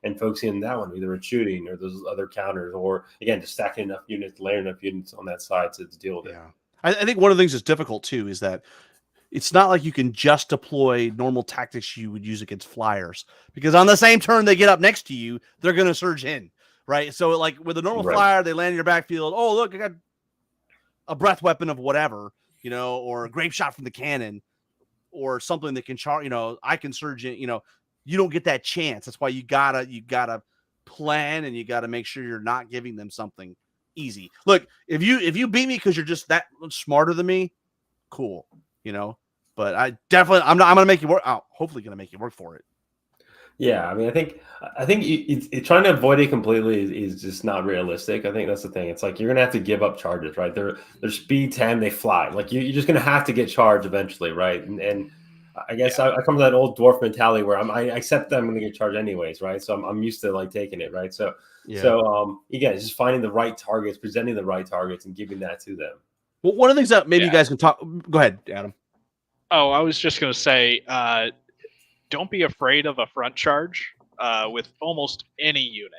and focusing on that one, either in shooting or those other counters, or again just stacking enough units, layering enough units on that side to deal with it. I think one of the things that's difficult too is that it's not like you can just deploy normal tactics you would use against flyers, because on the same turn they get up next to you, they're going to surge in, right? So like with a normal flyer, they land in your backfield. Oh, look, I got a breath weapon of whatever, or a grape shot from the cannon or something that can charge, I can surge in, you don't get that chance. That's why you gotta plan, and you gotta make sure you're not giving them something easy. Look, if you beat me because you're just that smarter than me, cool, but I'm gonna make you work. I'm hopefully gonna make you work for it. Yeah, I mean, I think trying to avoid it completely is just not realistic. I think that's the thing. It's like you're gonna have to give up charges, right? They're speed 10, they fly. Like you're just gonna have to get charged eventually, right? And I guess I come to that old dwarf mentality where I accept that I'm gonna get charged anyways, right? So I'm used to like taking it, right? So again, it's just finding the right targets, presenting the right targets, and giving that to them. Well, one of the things that maybe you guys can talk. Go ahead, Adam. Oh, I was just gonna say, don't be afraid of a front charge with almost any unit.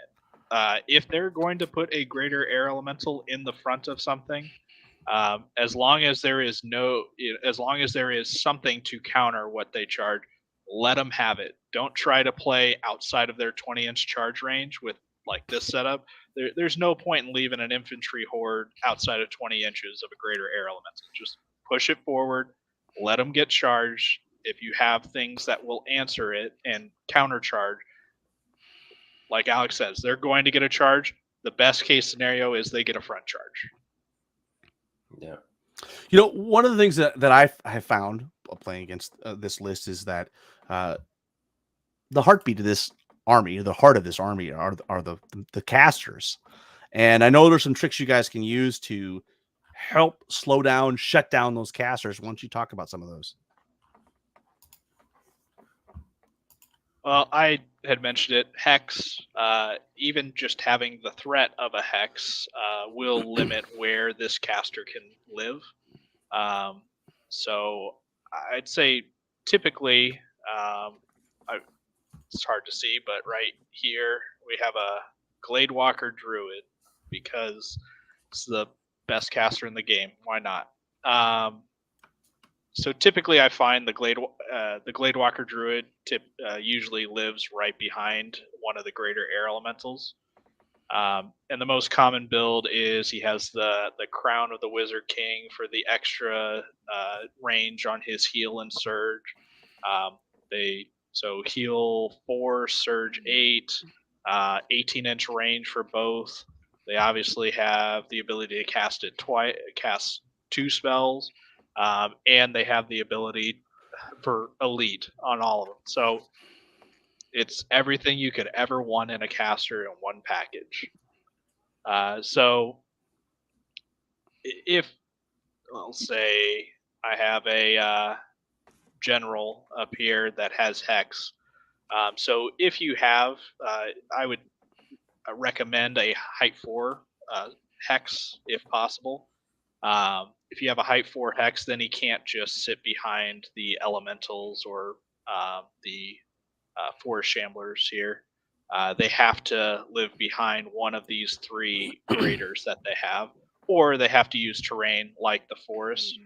If they're going to put a greater air elemental in the front of something, as long as there is something to counter what they charge, let them have it. Don't try to play outside of their 20-inch charge range with like this setup. There's no point in leaving an infantry horde outside of 20 inches of a greater air elemental. Just push it forward, let them get charged. If you have things that will answer it and countercharge, like Alex says, they're going to get a charge. The best case scenario is they get a front charge. Yeah. One of the things that I have found playing against this list is that the heartbeat of this army. The heart of this army are the casters. And I know there's some tricks you guys can use to help slow down, shut down those casters. Why don't you talk about some of those? Well, I had mentioned it. Hex, even just having the threat of a hex, will limit where this caster can live. So I'd say typically, it's hard to see, but right here we have a Gladewalker Druid because it's the best caster in the game. Why not? So typically, I find the Gladewalker Druid usually lives right behind one of the greater air elementals. And the most common build is he has the Crown of the Wizard King for the extra range on his heal and surge. So heal 4, surge 8, 18-inch range for both. They obviously have the ability to cast 2 spells, and they have the ability for elite on all of them. So it's everything you could ever want in a caster in one package. So if, I'll say I have a general up here that has Hex. So if you have, I would recommend a height 4 Hex if possible. If you have a height 4 Hex, then he can't just sit behind the elementals or the Forest Shamblers here. They have to live behind one of these 3 graders that they have, or they have to use terrain like the forest,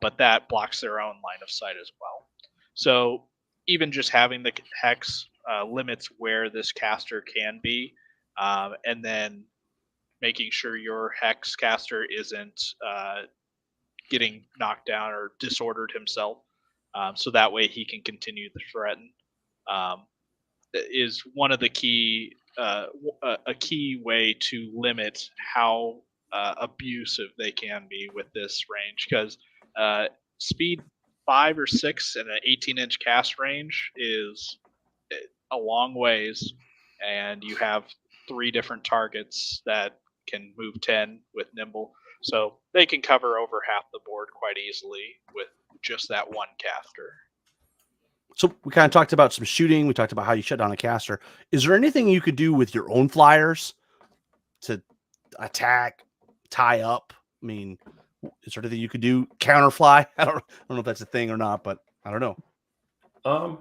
but that blocks their own line of sight as well. So even just having the Hex limits where this caster can be, and then making sure your Hex caster isn't getting knocked down or disordered himself, so that way he can continue to threaten, is one of the key a key way to limit how abusive they can be with this range, because speed 5 or 6 and an 18-inch cast range is a long ways, and you have 3 different targets that can move 10 with nimble, so they can cover over half the board quite easily with just that one caster. So we kind of talked about some shooting. We talked about how you shut down a caster. Is there anything you could do with your own flyers to attack, tie up? I mean, is there anything you could do? Counterfly? I don't know if that's a thing or not, but I don't know.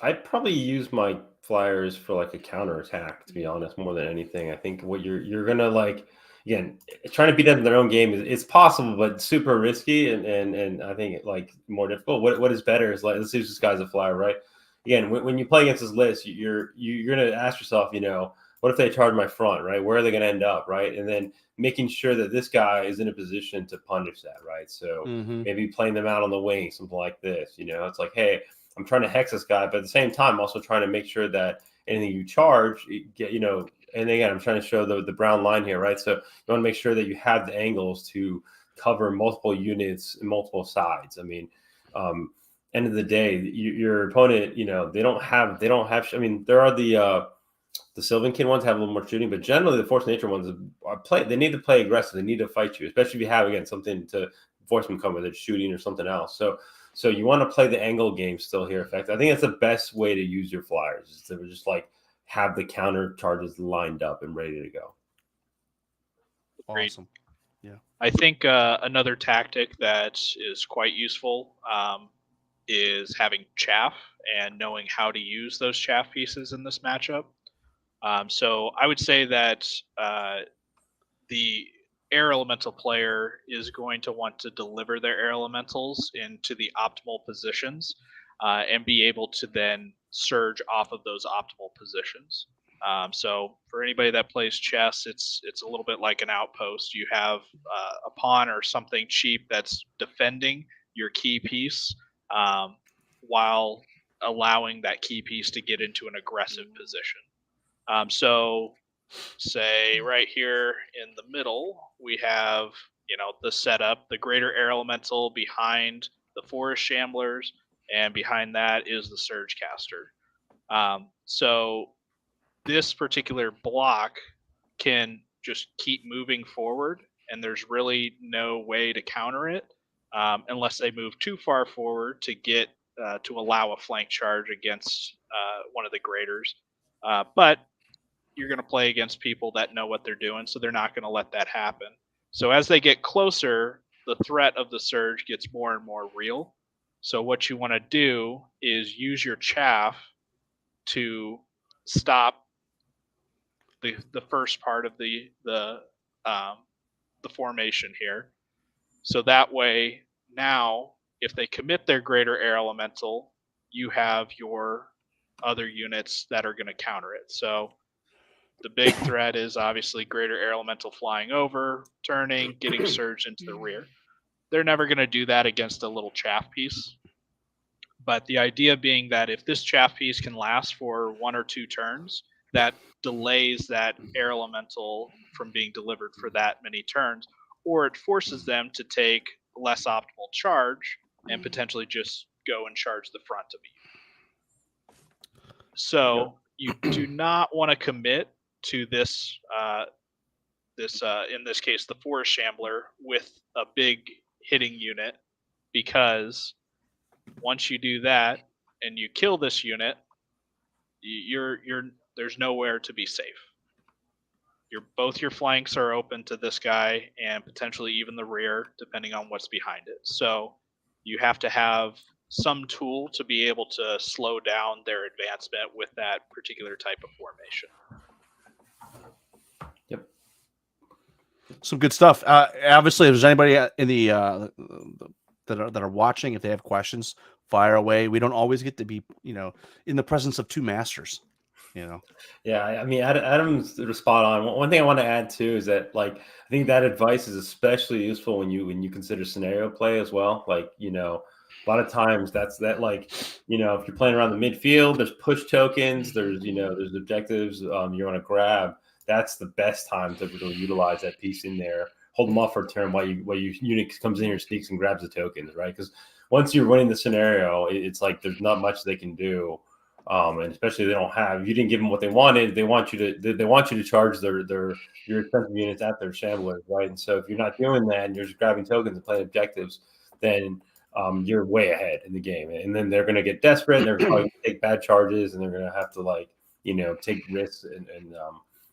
I'd probably use my flyers for like a counterattack, to be honest, more than anything. I think what you're gonna like, again, trying to beat them in their own game is possible, but super risky, and I think like more difficult. What is better is like, let's use this guy as a flyer, right? Again, when you play against this list, you're gonna ask yourself, what if they charge my front, right? Where are they gonna end up, right? And then making sure that this guy is in a position to punish that, right? So maybe playing them out on the wing, something like this. It's like, hey, I'm trying to hex this guy, but at the same time, I'm also trying to make sure that anything you charge, and again, I'm trying to show the brown line here, right? So you want to make sure that you have the angles to cover multiple units and multiple sides. I mean, end of the day, your opponent, they don't have. I mean, there are the Sylvan ones have a little more shooting, but generally the Force Nature ones they need to play aggressive. They need to fight you, especially if you have, again, something to force them to come with it, shooting or something else. So you want to play the angle game still here. In fact, I think that's the best way to use your flyers, is to just like have the counter charges lined up and ready to go. Awesome. Yeah. I think another tactic that is quite useful is having chaff and knowing how to use those chaff pieces in this matchup. So I would say that the air elemental player is going to want to deliver their air elementals into the optimal positions and be able to then surge off of those optimal positions. So for anybody that plays chess, it's a little bit like an outpost. You have a pawn or something cheap that's defending your key piece while allowing that key piece to get into an aggressive position. So say right here in the middle, we have, the setup, the greater air elemental behind the Forest Shamblers, and behind that is the Surge Caster. So this particular block can just keep moving forward, and there's really no way to counter it unless they move too far forward to get to allow a flank charge against one of the graders. But you're going to play against people that know what they're doing, so they're not going to let that happen. So as they get closer, the threat of the surge gets more and more real. So what you want to do is use your chaff to stop the first part of the formation here. So that way, now if they commit their greater air elemental, you have your other units that are going to counter it. So the big threat is obviously greater air elemental flying over, turning, getting surged into the rear. They're never going to do that against a little chaff piece. But the idea being that if this chaff piece can last for 1 or 2 turns, that delays that air elemental from being delivered for that many turns, or it forces them to take less optimal charge and potentially just go and charge the front of you. So you do not want to commit to this, in this case, the Forest Shambler with a big hitting unit, because once you do that and you kill this unit, there's nowhere to be safe. Both your flanks are open to this guy and potentially even the rear, depending on what's behind it. So you have to have some tool to be able to slow down their advancement with that particular type of formation. Yep. Some good stuff. Obviously, if there's anybody in the that are watching, if they have questions, fire away. We don't always get to be, in the presence of 2 masters. Yeah, I mean, Adam's spot on. One thing I want to add too is that, like, I think that advice is especially useful when you consider scenario play as well. Like, a lot of times if you're playing around the midfield, there's push tokens, there's objectives you want to grab. That's the best time to really utilize that piece in there. Hold them off for a turn while your unit comes in here, sneaks and grabs the tokens, right? Because once you're winning the scenario, it's like there's not much they can do. And especially you didn't give them what they wanted. They want you to charge your expensive units at their shamblers, right? And so if you're not doing that and you're just grabbing tokens and playing objectives, then you're way ahead in the game. And then they're going to get desperate and they're probably going to take bad charges and they're going to have to take risks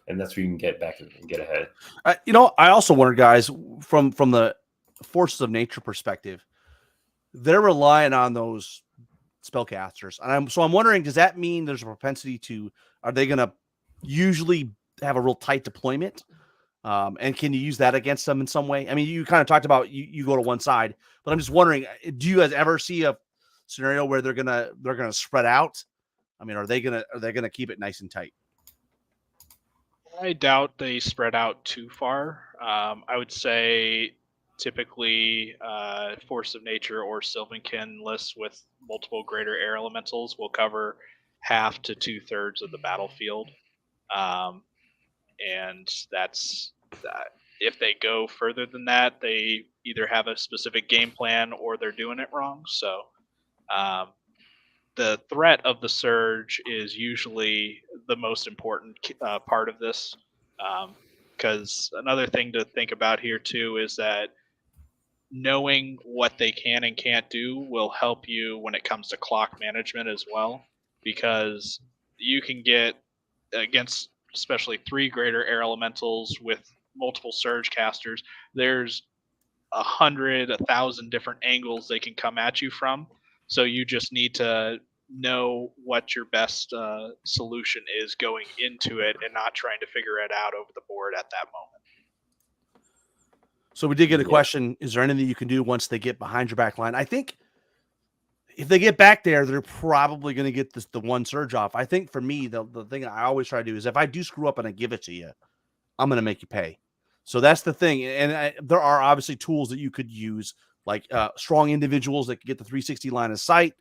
and that's where you can get back and get ahead. I also wonder, guys, from the forces of nature perspective, they're relying on those spellcasters, and I'm wondering, does that mean there's a propensity are they going to usually have a real tight deployment, and can you use that against them in some way? I mean, you kind of talked about you go to one side, but I'm just wondering, do you guys ever see a scenario where they're gonna spread out? I mean, are they gonna keep it nice and tight? I doubt they spread out too far. I would say typically Force of Nature or Sylvankin lists with multiple greater air elementals will cover 1/2 to 2/3 of the battlefield. And that's that. If they go further than that, they either have a specific game plan or they're doing it wrong. So the threat of the surge is usually the most important part of this. Because another thing to think about here too is that knowing what they can and can't do will help you when it comes to clock management as well. Because you can get against especially 3 greater air elementals with multiple surge casters, there's 100, 1,000 different angles they can come at you from. So you just need to know what your best solution is going into it and not trying to figure it out over the board at that moment. So we did get a question. Is there anything you can do once they get behind your back line? I think if they get back there, they're probably going to get the one surge off. I think for me, the thing I always try to do is if I do screw up and I give it to you, I'm going to make you pay. So that's the thing. And there are obviously tools that you could use, like strong individuals that can get the 360 line of sight,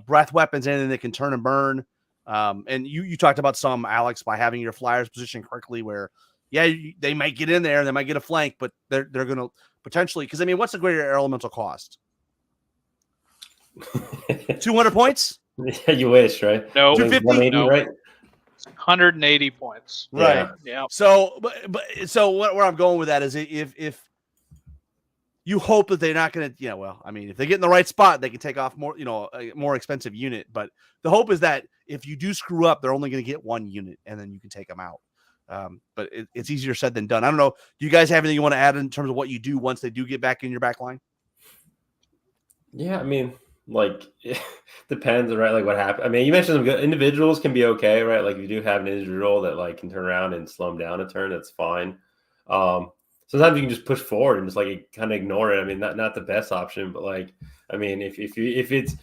breath weapons, anything that can turn and burn. And you talked about some, Alex, by having your flyers positioned correctly where, they might get in there, they might get a flank, but they're going to potentially, because I mean, what's the greater air elemental cost? 200 points? Yeah, you wish, right? No, 250? 180, no. right? 180 points. Right. Yeah. So, so where I'm going with that is if you hope that they're not going to, well, I mean, if they get in the right spot, they can take off more, a more expensive unit. But the hope is that if you do screw up, they're only going to get one unit and then you can take them out. But it's easier said than done. I don't know. Do you guys have anything you want to add in terms of what you do once they do get back in your back line? Yeah, I mean, like, it depends, right? Like what happened. I mean, you mentioned some good individuals can be okay, right? Like if you do have an individual that like can turn around and slow them down a turn, that's fine. Sometimes you can just push forward and just like kind of ignore it. I mean, not the best option, but like, I mean, if it's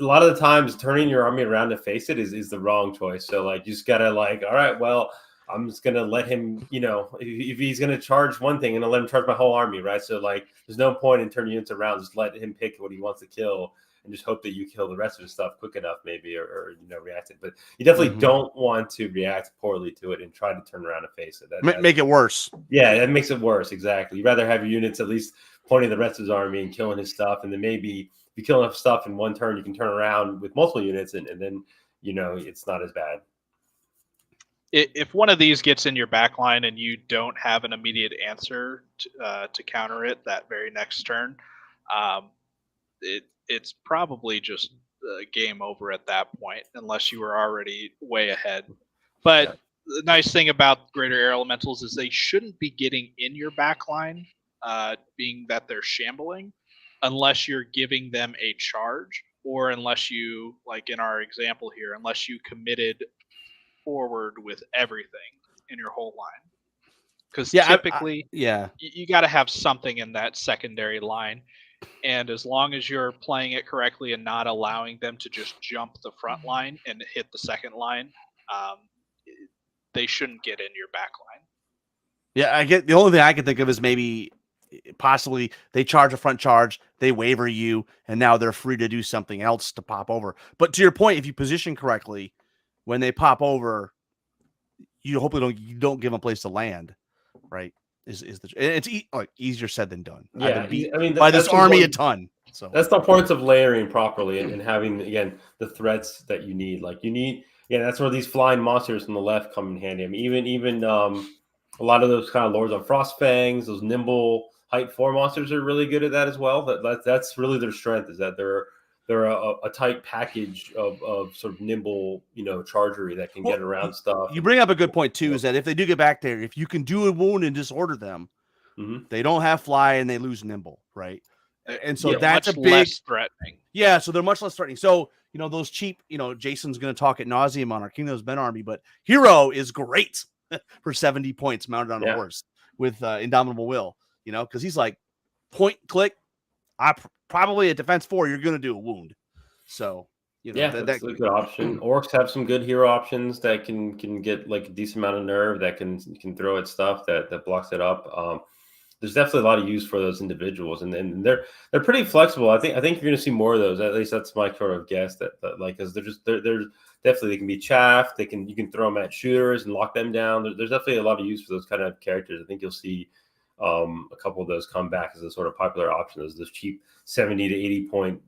a lot of the times turning your army around to face it is the wrong choice. So like, you just gotta like, all right, well, I'm just gonna let him, if he's gonna charge one thing, and I'll let him charge my whole army, right? So like, there's no point in turning units around. Just let him pick what he wants to kill, and just hope that you kill the rest of the stuff quick enough, maybe, or react it. But you definitely don't want to react poorly to it and try to turn around and face it. Make it worse. Yeah, that makes it worse. Exactly. You'd rather have your units at least pointing the rest of his army and killing his stuff, and then maybe if you kill enough stuff in one turn, you can turn around with multiple units, and then it's not as bad. If one of these gets in your back line and you don't have an immediate answer to counter it that very next turn, it's probably just game over at that point, unless you were already way ahead. But the nice thing about greater air elementals is they shouldn't be getting in your back line, being that they're shambling, unless you're giving them a charge, or unless you, like in our example here, unless you committed forward with everything in your whole line. Because typically, you got to have something in that secondary line. And as long as you're playing it correctly and not allowing them to just jump the front line and hit the second line, they shouldn't get in your back line. Yeah, I get the only thing I can think of is maybe possibly they charge a front charge, they waver you, and now they're free to do something else to pop over. But to your point, if you position correctly, when they pop over, you hopefully don't give them a place to land, right? It's easier said than done. Yeah, I mean, by this army a ton. So that's the points of layering properly and having again the threats that you need. Like that's where these flying monsters on the left come in handy. I mean, even a lot of those kind of lords on Frostfangs, those nimble height 4 monsters are really good at that as well. That's really their strength, is that they're a tight package of sort of nimble, chargery that can get around stuff. You bring up a good point too, is that if they do get back there, if you can do a wound and disorder them, they don't have fly and they lose nimble, right? And so that's a big less threatening. Yeah, so they're much less threatening. So those cheap, Jason's going to talk ad nauseum on our Kingdoms Men army, but Hero is great for 70 points mounted on a horse with Indomitable Will, because he's like point click. Probably at defense 4, you're going to do a wound. So, that's a good option. Orcs have some good hero options that can get like a decent amount of nerve that can throw at stuff that blocks it up. There's definitely a lot of use for those individuals, and they're pretty flexible. I think you're going to see more of those. At least that's my sort of guess. That like, because they're definitely, they can be chaffed. You can throw them at shooters and lock them down. There's definitely a lot of use for those kind of characters. I think you'll see a couple of those come back as a sort of popular option, as those cheap 70 to 80 point,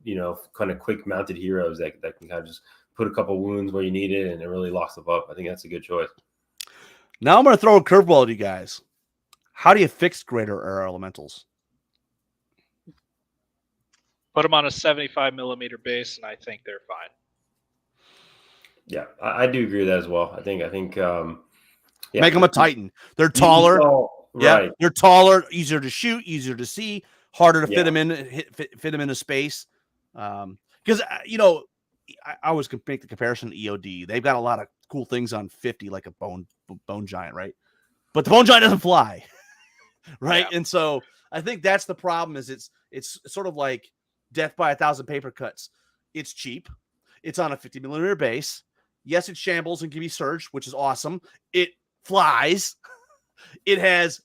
kind of quick mounted heroes that can kind of just put a couple wounds where you need it and it really locks them up. I think that's a good choice. Now I'm going to throw a curveball at you guys. How do you fix greater air elementals? Put them on a 75 millimeter base, and I think they're fine. Yeah, I do agree with that as well. I think make them a Titan. They're taller. Right. They're taller, easier to shoot, easier to see, harder to fit them in, fit them into space. Because I always make the comparison to EOD. They've got a lot of cool things on 50, like a bone giant, right? But the bone giant doesn't fly, right? Yeah. And so I think that's the problem. Is it's sort of like death by 1,000 paper cuts. It's cheap. It's on a 50 millimeter base. Yes, it shambles and can be surged, which is awesome. It flies. It has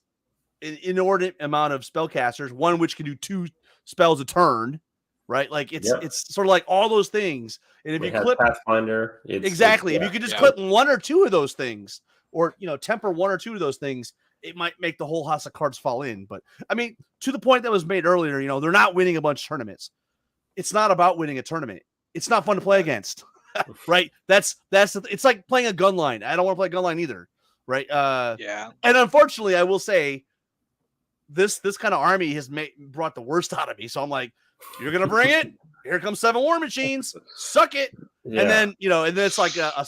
an inordinate amount of spellcasters, one which can do 2 spells a turn, right? Like it's sort of like all those things. And if you clip Pathfinder, if you could just clip 1 or 2 of those things, or temper 1 or 2 of those things, it might make the whole house of cards fall in. But I mean, to the point that was made earlier, they're not winning a bunch of tournaments. It's not about winning a tournament. It's not fun to play against. right? It's like playing a gun line. I don't want to play a gun line either, right? Yeah. And unfortunately, I will say this kind of army has brought the worst out of me. So I'm like, you're gonna bring it. Here comes 7 war machines. Suck it. Yeah. And then it's like a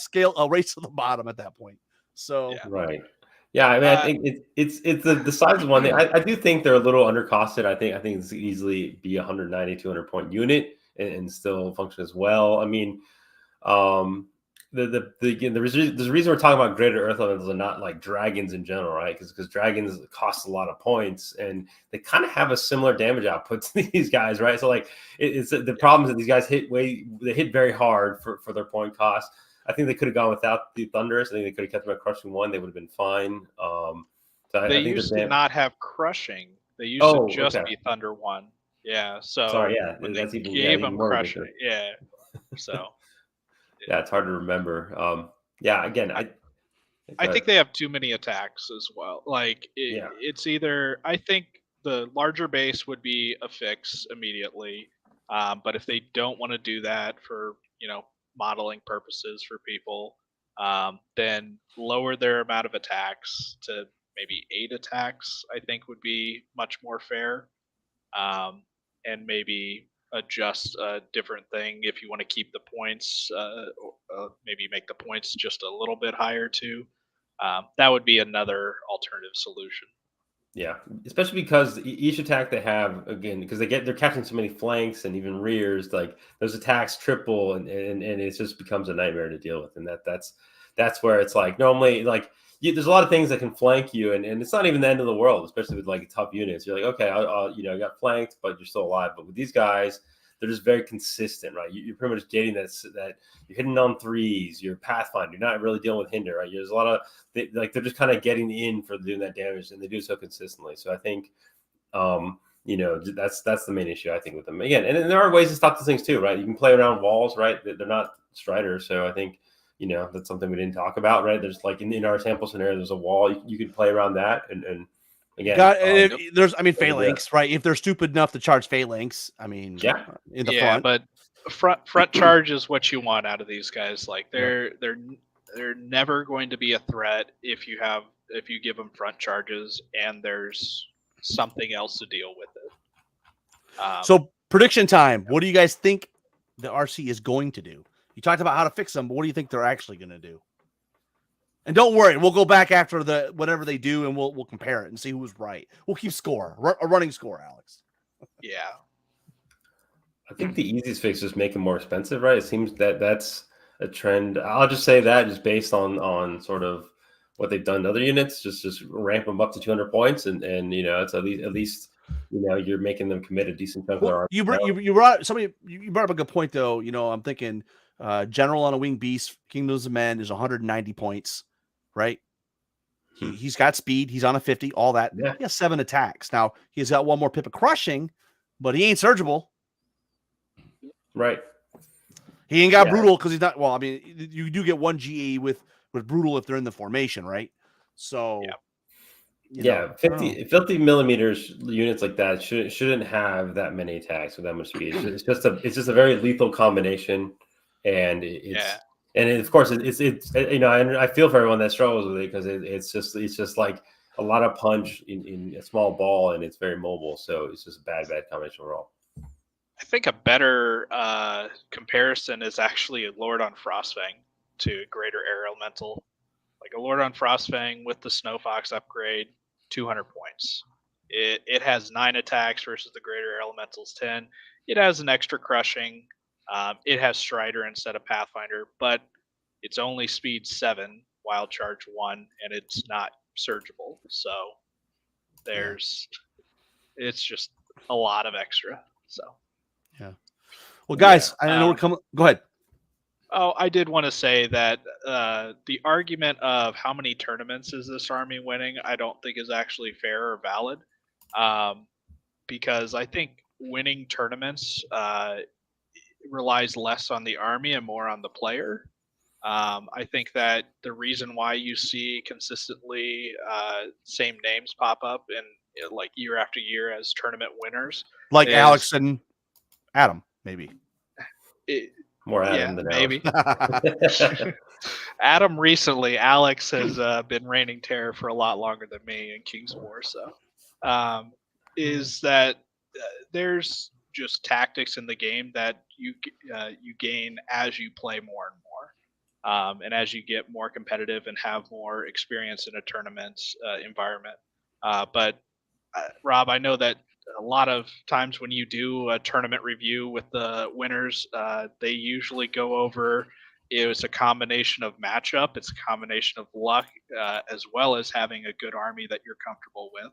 race to the bottom at that point. So Right. Yeah, I mean, I think it's the size of one thing. I do think they're a little undercosted. I think it's easily be 190, 200 point unit and still function as well. I mean, there's a reason we're talking about greater earth elementals and not like dragons in general, right? Because dragons cost a lot of points and they kind of have a similar damage output to these guys, right? So like it's the problem is that these guys hit very hard for their point cost. I think they could have gone without the Thunderous. I think they could have kept them at crushing 1. They would have been fine. So they used to not have crushing. They used to just be Thunder 1. Yeah. So sorry, yeah, when that's they even gave even them more crushing. ridiculous. Yeah. So yeah, it's hard to remember. Yeah, again, I think they have too many attacks as well. Like it's either I think the larger base would be a fix immediately, but if they don't want to do that for modeling purposes for people, then lower their amount of attacks to maybe 8 attacks. I think would be much more fair, and maybe adjust a different thing if you want to keep the points. Maybe make the points just a little bit higher too. That would be another alternative solution. Yeah, especially because each attack they have, again, because they're catching so many flanks and even rears, like those attacks triple and it just becomes a nightmare to deal with. And that's where it's like normally like there's a lot of things that can flank you and it's not even the end of the world, especially with like tough units. You're like, okay, I got flanked, but you're still alive. But with these guys, they're just very consistent, right? You're pretty much getting that you're hitting on 3s, you're Pathfinder, you're not really dealing with hinder, right? There's a lot of they're just kind of getting in for doing that damage, and they do so consistently. So I think, that's the main issue I think with them again. And there are ways to stop these things too, right? You can play around walls, right? They're not Striders, so I think that's something we didn't talk about, right? There's like in our sample scenario, there's a wall you could play around that and. Again, there's phalanx, right? If they're stupid enough to charge phalanx, in the front. But front charge is what you want out of these guys. Like they're never going to be a threat if you give them front charges and there's something else to deal with it. So prediction time. What do you guys think the RC is going to do? You talked about how to fix them, but what do you think they're actually going to do? And don't worry, we'll go back after whatever they do, and we'll compare it and see who was right. We'll keep score, a running score, Alex. Yeah, I think the easiest fix is make them more expensive, right? It seems that's a trend. I'll just say that just based on sort of what they've done to other units, just ramp them up to 200 points, and it's at least you're making them commit a decent chunk of their army. You brought up a good point though. I'm thinking General on a Winged Beast, Kingdoms of Men is 190 points. Right, he's got speed. He's on a 50. All that. Yeah. He has 7 attacks. Now he's got 1 more pip of crushing, but he ain't surgible. Right. He ain't got brutal because he's not. Well, you do get 1 GE with brutal if they're in the formation, right? So. Yeah. 50 millimeters units like that shouldn't have that many attacks with that much speed. It's just a very lethal combination, and And of course, it's I feel for everyone that struggles with it because it's just like a lot of punch in a small ball, and it's very mobile. So it's just a bad combination overall. I think a better comparison is actually a Lord on Frostfang to Greater Air Elemental. Like a Lord on Frostfang with the Snow Fox upgrade, 200 points. It has 9 attacks versus the Greater Air Elemental's 10. It has an extra crushing. It has Strider instead of Pathfinder, but it's only speed 7, wild charge 1, and it's not surgible. So it's just a lot of extra. So yeah. Well, guys, I know we're coming. Go ahead. Oh, I did want to say that the argument of how many tournaments is this army winning, I don't think is actually fair or valid, because I think winning tournaments relies less on the army and more on the player. I think that the reason why you see consistently same names pop up in like year after year as tournament winners, like Alex and Adam, maybe. More Yeah, Adam than maybe. Alex. Adam recently, Alex has been reigning terror for a lot longer than me in King's War. So, is that there's just tactics in the game that you gain as you play more and more, and as you get more competitive and have more experience in a tournament environment. But Rob, I know that a lot of times when you do a tournament review with the winners, they usually go over it's a combination of matchup, it's a combination of luck, as well as having a good army that you're comfortable with.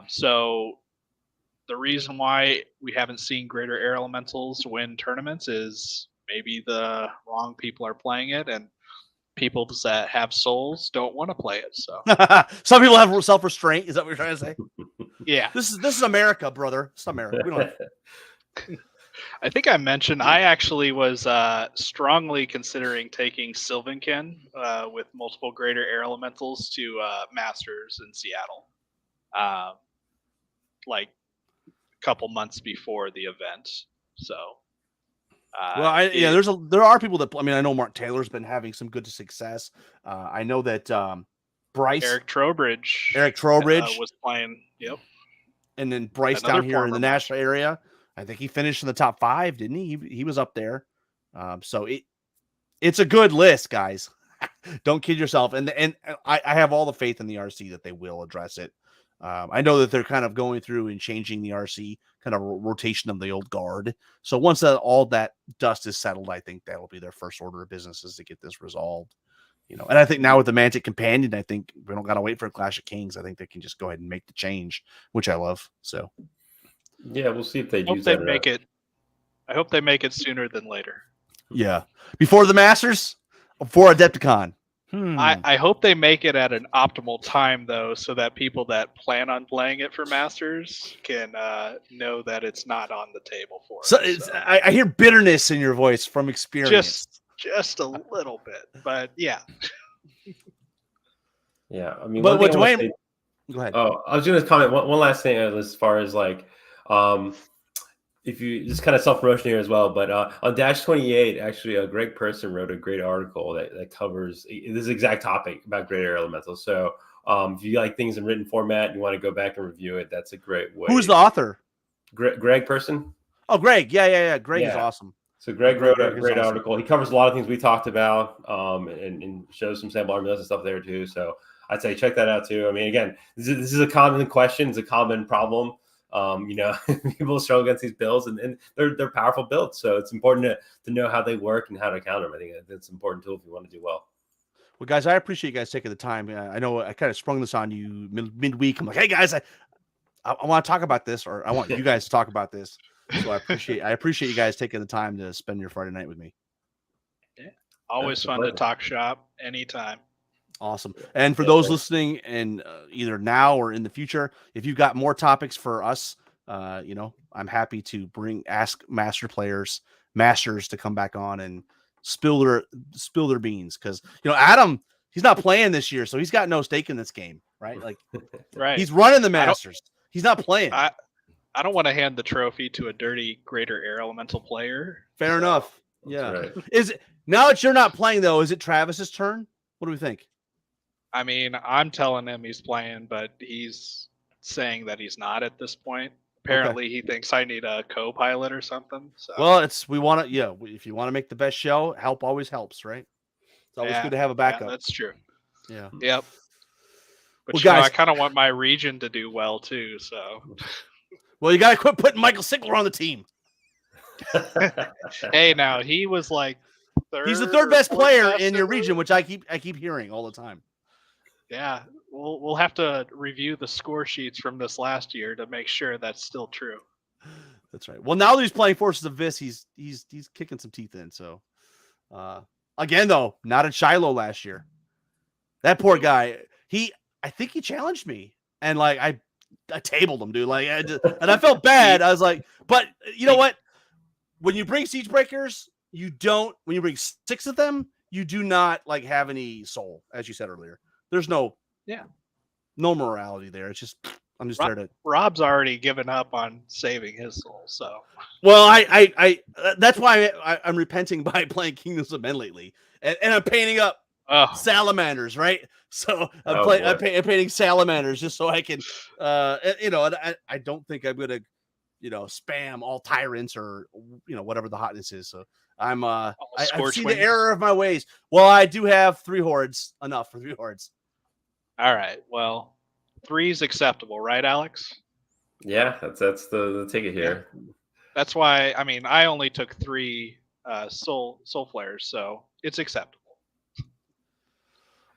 So the reason why we haven't seen greater air elementals win tournaments is maybe the wrong people are playing it, and people that have souls don't want to play it. So some people have self-restraint. Is that what you're trying to say? yeah, This is America, brother. It's America. We don't have... I think I mentioned I actually was strongly considering taking Sylvankin with multiple greater air elementals to Masters in Seattle, like a couple months before the event. So, well, there are people that, I mean, I know Mark Taylor's been having some good success. I know that Bryce Eric Trowbridge was playing. Yep. And then Bryce Another down here in the master. Nashville area, I think he finished in the top 5, didn't he? He was up there. So it's a good list, guys. Don't kid yourself. And I have all the faith in the RC that they will address it. I know that they're kind of going through and changing the RC kind of rotation of the old guard. So once all that dust is settled, I think that'll be their first order of business is to get this resolved. And I think now with the Mantic Companion, I think we don't got to wait for a Clash of Kings. I think they can just go ahead and make the change, which I love. So yeah, we'll see if they use that. I hope they make it sooner than later. Yeah, before the Masters, before Adepticon. I hope they make it at an optimal time though, so that people that plan on playing it for Masters can know that it's not on the table for. So I hear bitterness in your voice from experience. Just a little bit, but yeah. Yeah, I mean, but what Dwayne? Go ahead. Oh, I was going to comment one last thing as far as like, if you just kind of self-promotion here as well, but on Dash 28, actually, Greg Person wrote a great article that covers this exact topic about great air elementals. So if you like things in written format and you want to go back and review it, that's a great way. Who's the author? Greg Person. Oh, Greg. Yeah. Greg is awesome. So Greg wrote a great article. He covers a lot of things we talked about and shows some sample armies and stuff there too. So I'd say check that out too. I mean, again, this is a common question. It's a common problem. People struggle against these builds and they're powerful builds. So it's important to know how they work and how to counter them. I think that's an important tool if you want to do well. Well, guys, I appreciate you guys taking the time. I know I kind of sprung this on you midweek. I'm like, hey guys, I want to talk about this, or I want you guys to talk about this. So I appreciate you guys taking the time to spend your Friday night with me. Yeah, always fun to talk shop anytime. Awesome. And for those listening, and either now or in the future, if you've got more topics for us, I'm happy to ask masters to come back on and spill their beans, because Adam, he's not playing this year, so he's got no stake in this game, right? Like, right? He's running the Masters. He's not playing. I don't want to hand the trophy to a dirty greater air elemental player. Fair enough. Yeah. Right. Is it now that you're not playing though? Is it Travis's turn? What do we think? I mean, I'm telling him he's playing, but he's saying that he's not at this point. Apparently, he thinks I need a co-pilot or something. So. Well, if you want to make the best show, help always helps, right? It's always good to have a backup. Yeah, that's true. Yeah. Yep. But well, guys, I kind of want my region to do well too. So. Well, you got to quit putting Michael Sickler on the team. Hey, now he was like he's the third best player in your region, which I keep hearing all the time. Yeah, we'll have to review the score sheets from this last year to make sure that's still true. That's right. Well, now that he's playing Forces of Vis, he's kicking some teeth in. So, again though, not at Shiloh last year. That poor guy. I think he challenged me, and like I tabled him, dude. Like, and I felt bad. I was like, but you know what? When you bring Siege Breakers, when you bring 6 of them, you do not like have any soul, as you said earlier. There's no morality there. It's just I'm just there to. Rob's already given up on saving his soul, so. Well, I that's why I'm repenting by playing Kingdoms of Men lately, and I'm painting up salamanders, right? So I'm painting salamanders just so I can, and I don't think I'm gonna, spam all tyrants or whatever the hotness is. So I've seen the error of my ways. Well, I do have 3 hordes, enough for 3 hordes. All right, well, 3 is acceptable, right, Alex? Yeah, that's the ticket here. Yeah. That's why, I mean, I only took 3 soul flares, so it's acceptable.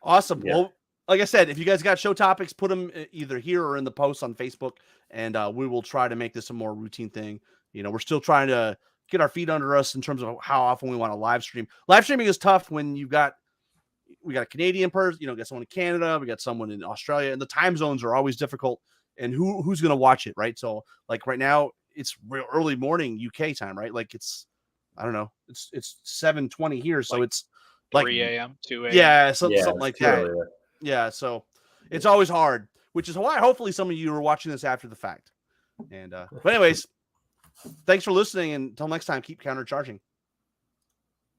Awesome. Yeah. Well, like I said, if you guys got show topics, put them either here or in the posts on Facebook, and we will try to make this a more routine thing. We're still trying to get our feet under us in terms of how often we want to live stream. Live streaming is tough when we got a Canadian person, got someone in Canada, we got someone in Australia, and the time zones are always difficult. And who's going to watch it, right? So, like right now, it's real early morning UK time, right? Like it's 7:20 here, so it's like 3 a.m., 2 a.m. Yeah, something like that. Early. Yeah, so it's always hard, which is why hopefully some of you are watching this after the fact. And but anyways, thanks for listening, and until next time, keep countercharging.